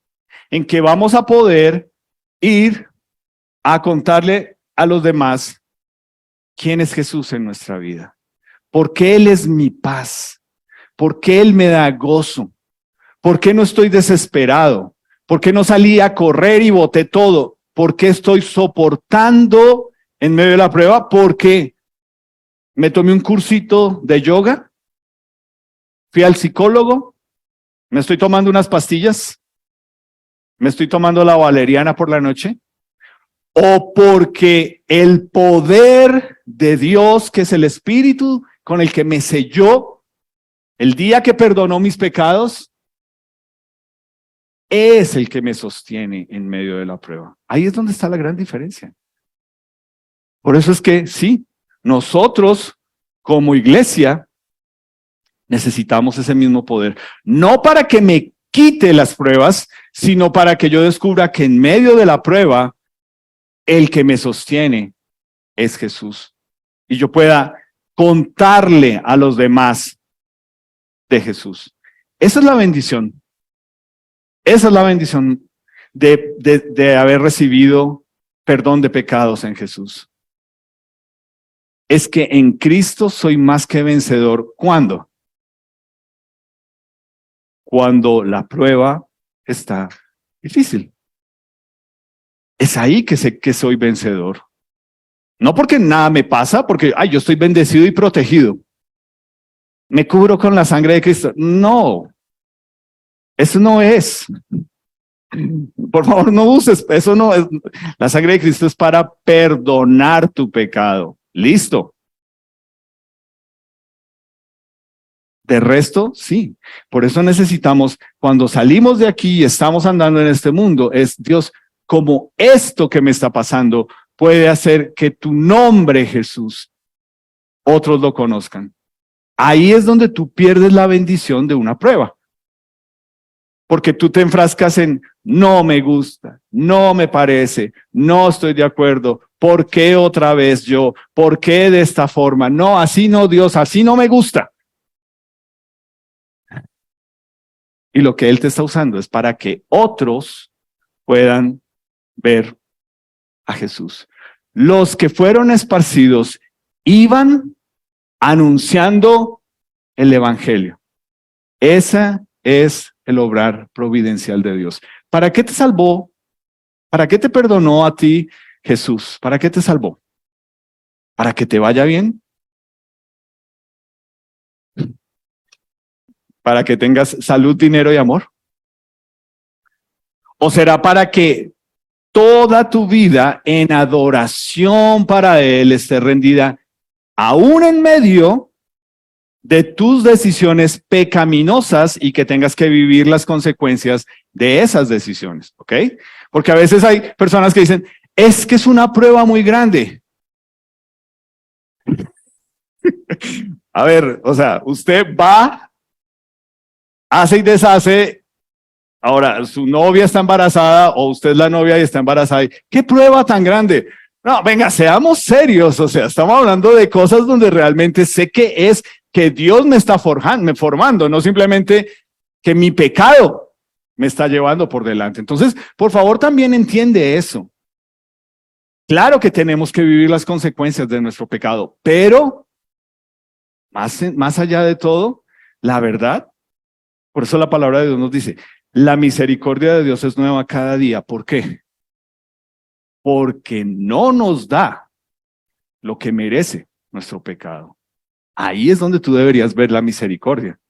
en que vamos a poder ir a contarle a los demás quién es Jesús en nuestra vida, porque Él es mi paz, porque Él me da gozo, porque no estoy desesperado, porque no salí a correr y boté todo. ¿Por qué estoy soportando en medio de la prueba? Porque me tomé un cursito de yoga, fui al psicólogo, me estoy tomando unas pastillas, me estoy tomando la valeriana por la noche, o porque el poder de Dios, que es el Espíritu con el que me selló el día que perdonó mis pecados, es el que me sostiene en medio de la prueba. Ahí es donde está la gran diferencia. Por eso es que sí, nosotros como iglesia necesitamos ese mismo poder. No para que me quite las pruebas, sino para que yo descubra que en medio de la prueba, el que me sostiene es Jesús. Y yo pueda contarle a los demás de Jesús. Esa es la bendición. Esa es la bendición de haber recibido perdón de pecados en Jesús. Es que en Cristo soy más que vencedor. ¿Cuándo? Cuando la prueba está difícil. Es ahí que sé que soy vencedor. No porque nada me pasa, porque yo estoy bendecido y protegido. Me cubro con la sangre de Cristo. No. Eso no es. Por favor, no uses, eso no es. La sangre de Cristo es para perdonar tu pecado. Listo. De resto, sí. Por eso necesitamos, cuando salimos de aquí y estamos andando en este mundo, es Dios, como esto que me está pasando puede hacer que tu nombre, Jesús, otros lo conozcan. Ahí es donde tú pierdes la bendición de una prueba. Porque tú te enfrascas en no me gusta, no me parece, no estoy de acuerdo, ¿Por qué otra vez yo? ¿Por qué de esta forma? No, así no, Dios, así no me gusta. Y lo que Él te está usando es para que otros puedan ver a Jesús. Los que fueron esparcidos iban anunciando el evangelio. Ese es el obrar providencial de Dios. ¿Para qué te salvó? ¿Para qué te perdonó a ti Jesús? ¿Para qué te salvó? ¿Para que te vaya bien? ¿Para que tengas salud, dinero y amor? ¿O será para que toda tu vida en adoración para Él esté rendida, aún en medio de tus decisiones pecaminosas y que tengas que vivir las consecuencias de esas decisiones? ¿Ok? Porque a veces hay personas que dicen, es que es una prueba muy grande. A ver, o sea, usted va, hace y deshace. Ahora, su novia está embarazada o usted es la novia y está embarazada. ¿Qué prueba tan grande? No, venga, seamos serios. O sea, estamos hablando de cosas donde realmente sé que es que Dios me está formando, no simplemente que mi pecado me está llevando por delante. Entonces, por favor, también entiende eso. Claro que tenemos que vivir las consecuencias de nuestro pecado, pero más allá de todo, la verdad, por eso la palabra de Dios nos dice, la misericordia de Dios es nueva cada día. ¿Por qué? Porque no nos da lo que merece nuestro pecado. Ahí es donde tú deberías ver la misericordia.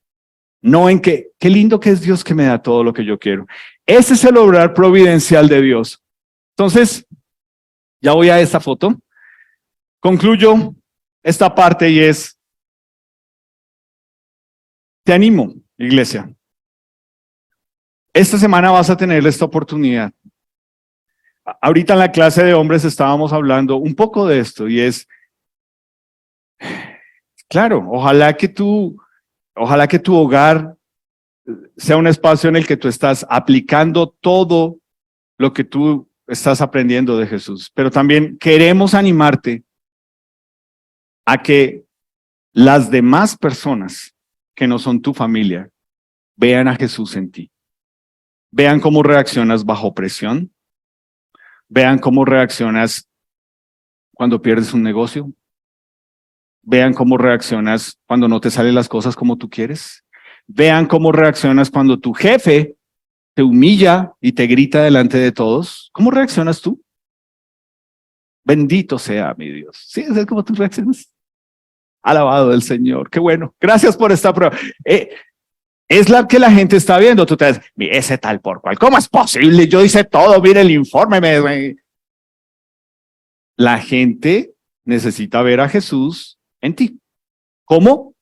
No en que, qué lindo que es Dios que me da todo lo que yo quiero. Ese es el obrar providencial de Dios. Entonces, ya voy a esta foto. Concluyo esta parte y es, te animo, iglesia. Esta semana vas a tener esta oportunidad. Ahorita en la clase de hombres estábamos hablando un poco de esto y es, claro, ojalá que tu hogar sea un espacio en el que tú estás aplicando todo lo que tú estás aprendiendo de Jesús. Pero también queremos animarte a que las demás personas que no son tu familia vean a Jesús en ti. Vean cómo reaccionas bajo presión. Vean cómo reaccionas cuando pierdes un negocio. Vean cómo reaccionas cuando no te salen las cosas como tú quieres. Vean cómo reaccionas cuando tu jefe te humilla y te grita delante de todos. ¿Cómo reaccionas tú? Bendito sea mi Dios. ¿Sí? ¿Es como tú reaccionas? Alabado el Señor. Qué bueno. Gracias por esta prueba. Es la que la gente está viendo. Tú te dices, ese tal por cual. ¿Cómo es posible? Yo hice todo. Mire el informe. La gente necesita ver a Jesús en ti. ¿Cómo?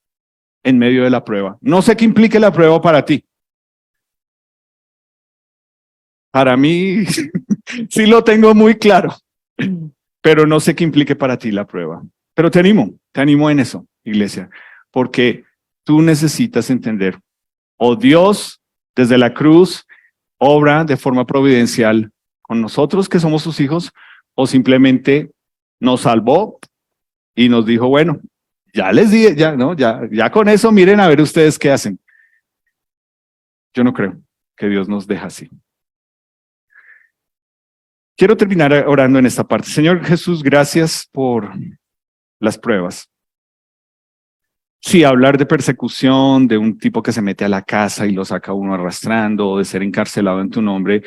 En medio de la prueba. No sé qué implique la prueba para ti. Para mí, sí lo tengo muy claro, pero no sé qué implique para ti la prueba. Pero te animo en eso, iglesia, porque tú necesitas entender, o Dios desde la cruz obra de forma providencial con nosotros que somos sus hijos, o simplemente nos salvó y nos dijo, bueno, ya les dije, ya con eso miren a ver ustedes qué hacen. Yo no creo que Dios nos deja así. Quiero terminar orando en esta parte. Señor Jesús, gracias por las pruebas. Sí, hablar de persecución, de un tipo que se mete a la casa y lo saca uno arrastrando, o de ser encarcelado en tu nombre,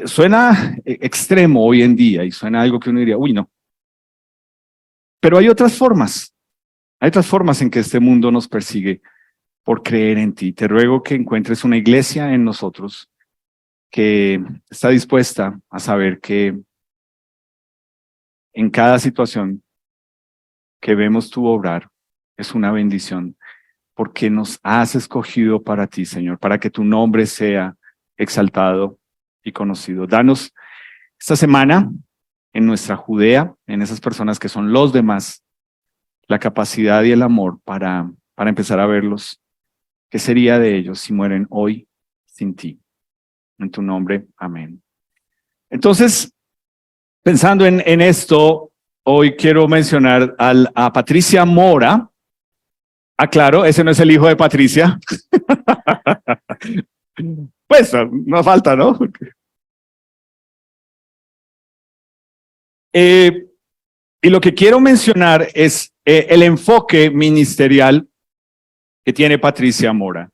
suena extremo hoy en día y suena algo que uno diría, uy, no. Pero hay otras formas en que este mundo nos persigue por creer en ti. Te ruego que encuentres una iglesia en nosotros que está dispuesta a saber que en cada situación que vemos tu obrar es una bendición, porque nos has escogido para ti, Señor, para que tu nombre sea exaltado y conocido. Danos esta semana en nuestra Judea, en esas personas que son los demás, la capacidad y el amor para empezar a verlos. ¿Qué sería de ellos si mueren hoy sin ti? En tu nombre, amén. Entonces, Pensando en esto, hoy quiero mencionar a Patricia Mora. Claro, ese no es el hijo de Patricia. Pues no falta, ¿no? Y lo que quiero mencionar es el enfoque ministerial que tiene Patricia Mora.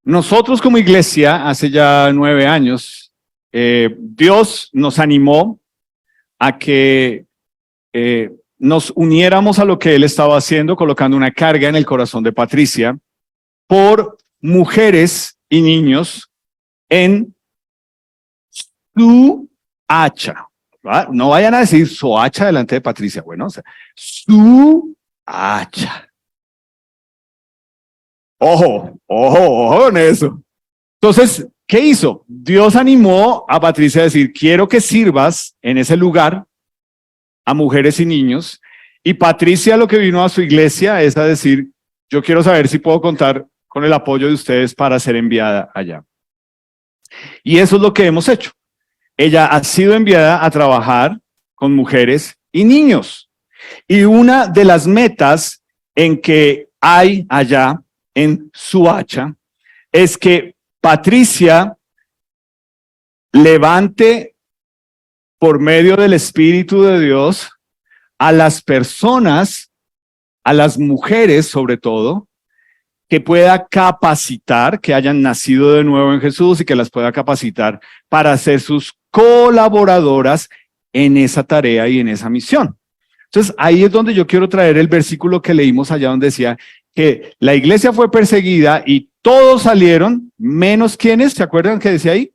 Nosotros como iglesia, hace ya 9 años, Dios nos animó a que nos uniéramos a lo que Él estaba haciendo, colocando una carga en el corazón de Patricia por mujeres y niños en su hacha. ¿Va? No vayan a decir su hacha delante de Patricia, bueno, o sea, su hacha. Ojo en eso. Entonces, ¿qué hizo? Dios animó a Patricia a decir, quiero que sirvas en ese lugar a mujeres y niños. Y Patricia lo que vino a su iglesia es a decir, yo quiero saber si puedo contar con el apoyo de ustedes para ser enviada allá. Y eso es lo que hemos hecho. Ella ha sido enviada a trabajar con mujeres y niños. Y una de las metas en que hay allá en Suacha es que Patricia levante por medio del Espíritu de Dios a las personas, a las mujeres sobre todo, que pueda capacitar, que hayan nacido de nuevo en Jesús y que las pueda capacitar para ser sus colaboradoras en esa tarea y en esa misión. Entonces, ahí es donde yo quiero traer el versículo que leímos allá donde decía que la iglesia fue perseguida y todos salieron, menos quienes, ¿se acuerdan que decía ahí?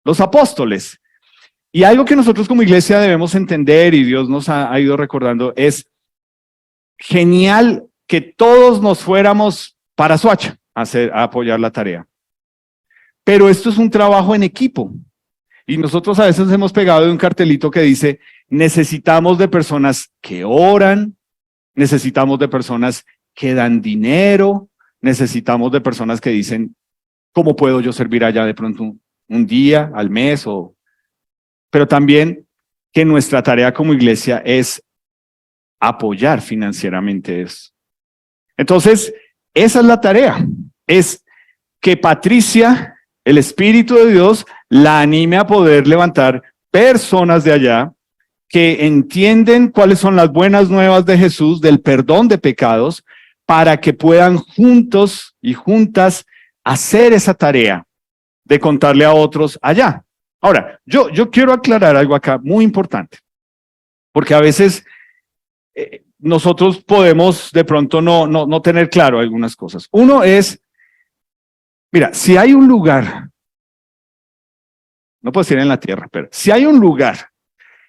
Los apóstoles. Y algo que nosotros como iglesia debemos entender y Dios nos ha ido recordando es genial que todos nos fuéramos para Suacha a apoyar la tarea. Pero esto es un trabajo en equipo. Y nosotros a veces hemos pegado de un cartelito que dice, necesitamos de personas que oran, necesitamos de personas que dan dinero, necesitamos de personas que dicen, ¿cómo puedo yo servir allá de pronto un día, al mes? Pero también que nuestra tarea como iglesia es apoyar financieramente eso. Entonces, esa es la tarea, es que Patricia, el Espíritu de Dios, la anime a poder levantar personas de allá que entienden cuáles son las buenas nuevas de Jesús, del perdón de pecados, para que puedan juntos y juntas hacer esa tarea de contarle a otros allá. Ahora, yo quiero aclarar algo acá muy importante, porque a veces nosotros podemos de pronto no tener claro algunas cosas. Uno es, mira, si hay un lugar, no puedo decir en la tierra, pero si hay un lugar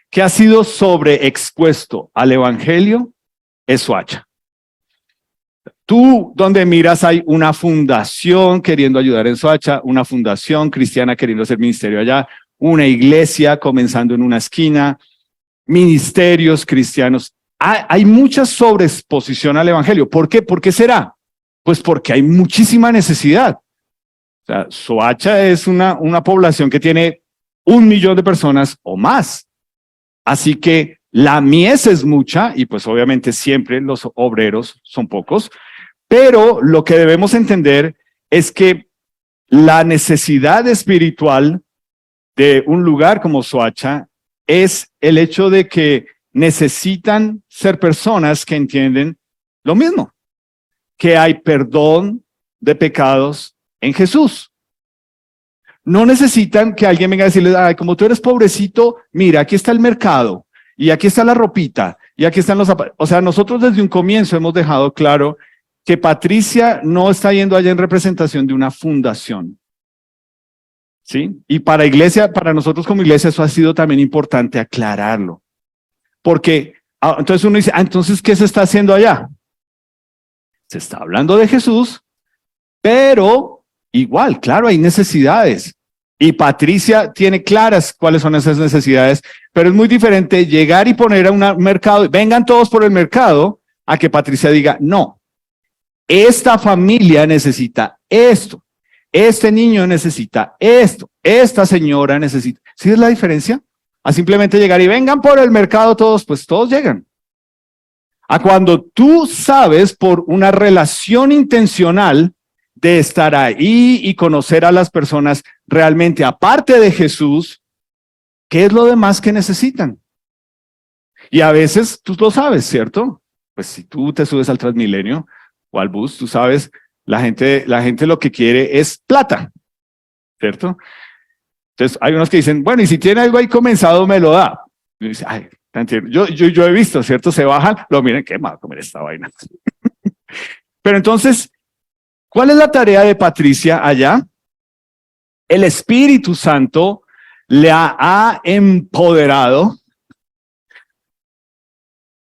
que ha sido sobreexpuesto al evangelio, es Suacha. Tú donde miras hay una fundación queriendo ayudar en Suacha, una fundación cristiana queriendo hacer ministerio allá, una iglesia comenzando en una esquina, ministerios cristianos. Hay mucha sobreexposición al evangelio. ¿Por qué? ¿Por qué será? Pues porque hay muchísima necesidad. O sea, Soacha es una población que tiene 1 millón de personas o más. Así que la mies es mucha y pues obviamente siempre los obreros son pocos. Pero lo que debemos entender es que la necesidad espiritual de un lugar como Soacha es el hecho de que necesitan ser personas que entienden lo mismo, que hay perdón de pecados en Jesús. No necesitan que alguien venga a decirles, ay, como tú eres pobrecito, mira, aquí está el mercado, y aquí está la ropita, y aquí están los zapatos. O sea, nosotros desde un comienzo hemos dejado claro que Patricia no está yendo allá en representación de una fundación. ¿Sí? Y para iglesia, para nosotros como iglesia, eso ha sido también importante aclararlo. Porque entonces uno dice, entonces, ¿qué se está haciendo allá? Se está hablando de Jesús, pero igual, claro, hay necesidades. Y Patricia tiene claras cuáles son esas necesidades, pero es muy diferente llegar y poner a un mercado, vengan todos por el mercado, a que Patricia diga, no, esta familia necesita esto, este niño necesita esto, esta señora necesita. ¿Sí es la diferencia? a simplemente llegar y vengan por el mercado todos, pues todos llegan. A cuando tú sabes por una relación intencional de estar ahí y conocer a las personas realmente, aparte de Jesús, ¿qué es lo demás que necesitan? Y a veces tú lo sabes, ¿cierto? Pues si tú te subes al Transmilenio o al bus, tú sabes, la gente lo que quiere es plata, ¿cierto? Entonces hay unos que dicen, bueno, y si tiene algo ahí comenzado, me lo da. Y dice, ay, yo he visto, ¿cierto? Se bajan, lo miren, qué mal comer esta vaina. Pero entonces, ¿cuál es la tarea de Patricia allá? El Espíritu Santo le ha empoderado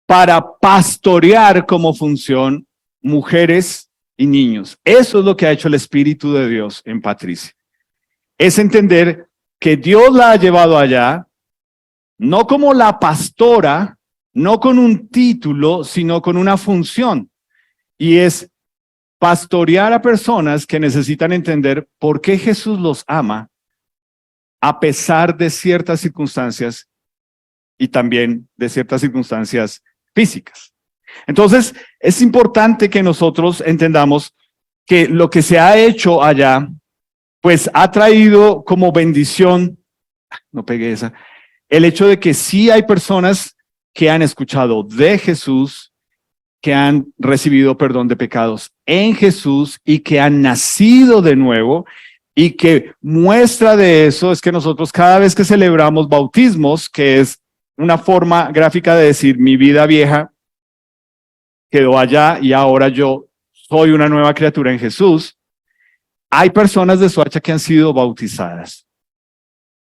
para pastorear como función mujeres y niños. Eso es lo que ha hecho el Espíritu de Dios en Patricia. Es entender que Dios la ha llevado allá, no como la pastora, no con un título, sino con una función. Y es pastorear a personas que necesitan entender por qué Jesús los ama a pesar de ciertas circunstancias y también de ciertas circunstancias físicas. Entonces, es importante que nosotros entendamos que lo que se ha hecho allá, pues ha traído como bendición, no pegué esa, el hecho de que sí hay personas que han escuchado de Jesús, que han recibido perdón de pecados en Jesús y que han nacido de nuevo, y que muestra de eso es que nosotros cada vez que celebramos bautismos, que es una forma gráfica de decir mi vida vieja quedó allá y ahora yo soy una nueva criatura en Jesús, hay personas de Soacha que han sido bautizadas,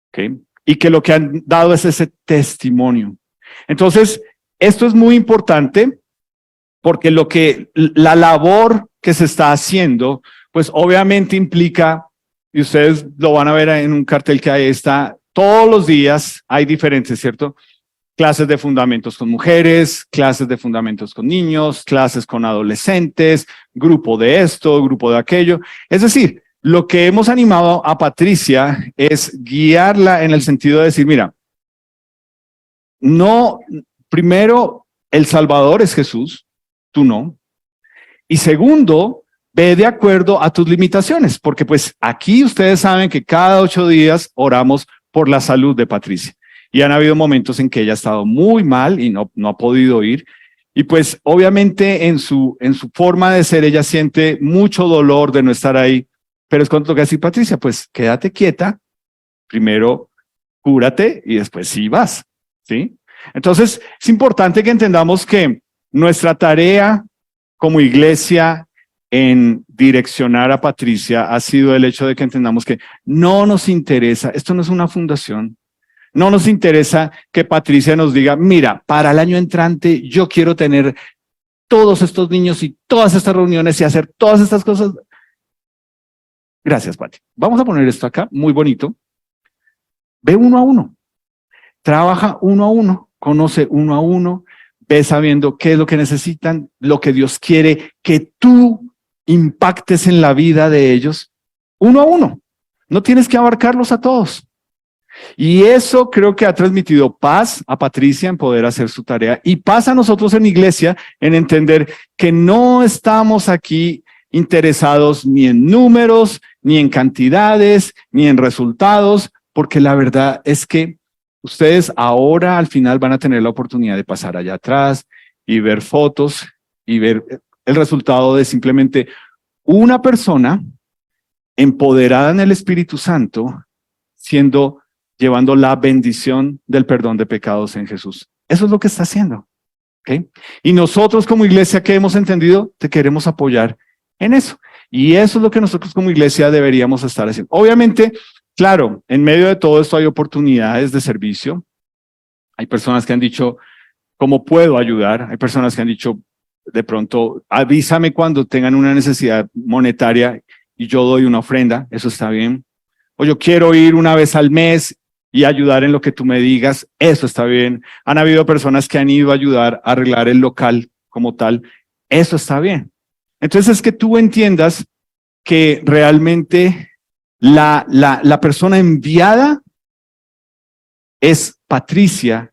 ¿ok? Y que lo que han dado es ese testimonio. Entonces, esto es muy importante porque la labor que se está haciendo, pues obviamente implica, y ustedes lo van a ver en un cartel que ahí está, todos los días hay diferentes, ¿cierto? Clases de fundamentos con mujeres, clases de fundamentos con niños, clases con adolescentes, grupo de esto, grupo de aquello. Es decir, lo que hemos animado a Patricia es guiarla en el sentido de decir, mira, no, primero, el Salvador es Jesús, tú no. Y segundo, ve de acuerdo a tus limitaciones, porque pues aquí ustedes saben que cada 8 días oramos por la salud de Patricia. Y han habido momentos en que ella ha estado muy mal y no ha podido ir. Y pues obviamente en su forma de ser ella siente mucho dolor de no estar ahí. Pero es cuando toca decir, Patricia, pues quédate quieta, primero cúrate y después sí vas, ¿sí? Entonces es importante que entendamos que nuestra tarea como iglesia en direccionar a Patricia ha sido el hecho de que entendamos que no nos interesa, esto no es una fundación, no nos interesa que Patricia nos diga, mira, para el año entrante yo quiero tener todos estos niños y todas estas reuniones y hacer todas estas cosas. Gracias, Pati. Vamos a poner esto acá, muy bonito. Ve uno a uno, trabaja uno a uno, conoce uno a uno, ve sabiendo qué es lo que necesitan, lo que Dios quiere que tú impactes en la vida de ellos, uno a uno. No tienes que abarcarlos a todos. Y eso creo que ha transmitido paz a Patricia en poder hacer su tarea y paz a nosotros en iglesia en entender que no estamos aquí interesados ni en números, ni en cantidades, ni en resultados, porque la verdad es que ustedes ahora al final van a tener la oportunidad de pasar allá atrás y ver fotos y ver el resultado de simplemente una persona empoderada en el Espíritu Santo llevando la bendición del perdón de pecados en Jesús. Eso es lo que está haciendo. ¿Okay? Y nosotros como iglesia que hemos entendido, te queremos apoyar en eso. Y eso es lo que nosotros como iglesia deberíamos estar haciendo. Obviamente, claro, en medio de todo esto hay oportunidades de servicio. Hay personas que han dicho, ¿cómo puedo ayudar? Hay personas que han dicho, de pronto, avísame cuando tengan una necesidad monetaria y yo doy una ofrenda. Eso está bien. O yo quiero ir una vez al mes y ayudar en lo que tú me digas, eso está bien. Han habido personas que han ido a ayudar a arreglar el local como tal, eso está bien. Entonces es que tú entiendas que realmente la persona enviada es Patricia,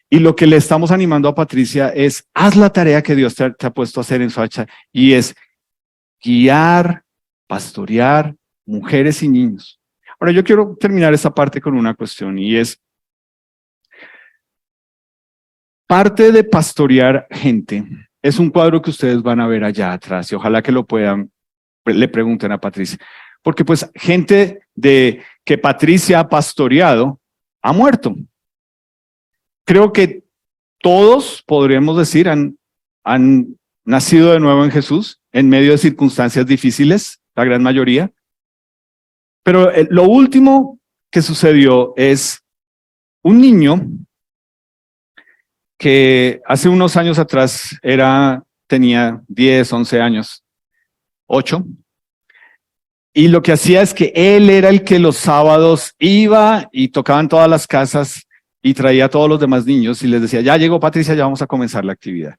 y lo que le estamos animando a Patricia es, haz la tarea que Dios te ha puesto a hacer en Soacha, y es guiar, pastorear mujeres y niños. Ahora yo quiero terminar esta parte con una cuestión, y es, parte de pastorear gente es un cuadro que ustedes van a ver allá atrás, y ojalá que lo puedan, le pregunten a Patricia, porque pues gente de que Patricia ha pastoreado ha muerto. Creo que todos, podríamos decir, han nacido de nuevo en Jesús en medio de circunstancias difíciles, la gran mayoría. Pero lo último que sucedió es un niño que hace unos años atrás tenía 10, 11 años, 8, y lo que hacía es que él era el que los sábados iba y tocaba en todas las casas y traía a todos los demás niños y les decía, ya llegó Patricia, ya vamos a comenzar la actividad.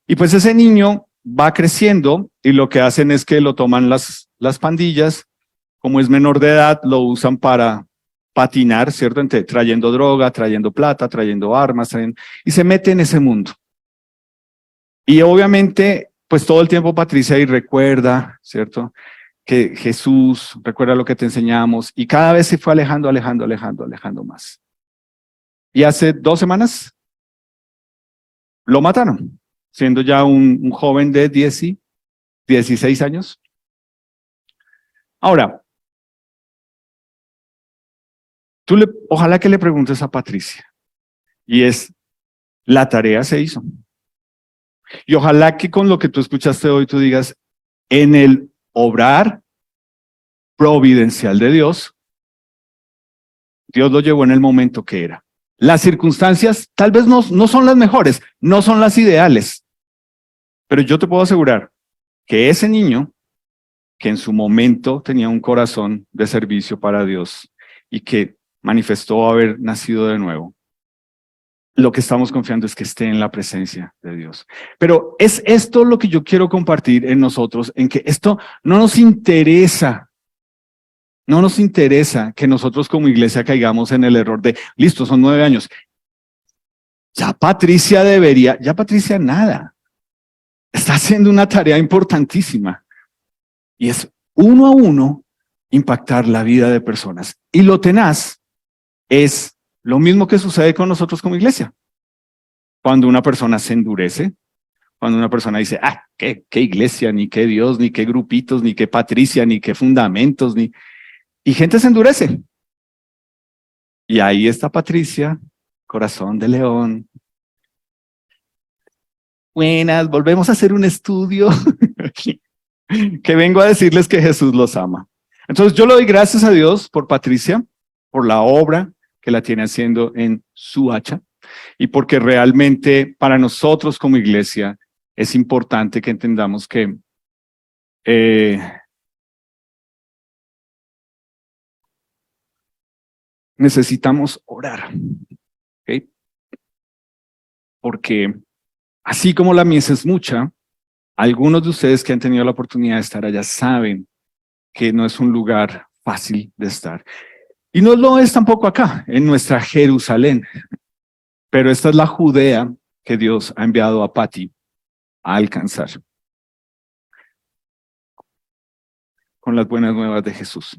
Y pues ese niño va creciendo y lo que hacen es que lo toman las pandillas, como es menor de edad, lo usan para patinar, ¿cierto? Trayendo droga, trayendo plata, trayendo armas, y se mete en ese mundo. Y obviamente, pues todo el tiempo Patricia ahí recuerda, ¿cierto? Que Jesús, recuerda lo que te enseñamos, y cada vez se fue alejando más. Y hace 2 semanas lo mataron, siendo ya un joven de 16 años. Ahora, ojalá que le preguntes a Patricia, y es, la tarea se hizo. Y ojalá que con lo que tú escuchaste hoy tú digas, en el obrar providencial de Dios, Dios lo llevó en el momento que era. Las circunstancias tal vez no son las mejores, no son las ideales, pero yo te puedo asegurar que ese niño, que en su momento tenía un corazón de servicio para Dios y que manifestó haber nacido de nuevo, lo que estamos confiando es que esté en la presencia de Dios. Pero es esto lo que yo quiero compartir en nosotros, en que esto no nos interesa que nosotros como iglesia caigamos en el error de, listo, son 9 años. Ya Patricia nada. Está haciendo una tarea importantísima. Y es uno a uno impactar la vida de personas. Y lo tenaz es lo mismo que sucede con nosotros como iglesia. Cuando una persona se endurece, cuando una persona dice, qué iglesia, ni qué Dios, ni qué grupitos, ni qué Patricia, ni qué fundamentos, y gente se endurece. Y ahí está Patricia, corazón de león. Buenas, volvemos a hacer un estudio que vengo a decirles que Jesús los ama. Entonces yo le doy gracias a Dios por Patricia, por la obra que la tiene haciendo en Soacha, y porque realmente para nosotros como iglesia es importante que entendamos que necesitamos orar, ¿okay? Porque así como la mies es mucha, algunos de ustedes que han tenido la oportunidad de estar allá saben que no es un lugar fácil de estar. Y no lo es tampoco acá, en nuestra Jerusalén. Pero esta es la Judea que Dios ha enviado a Pati a alcanzar con las buenas nuevas de Jesús.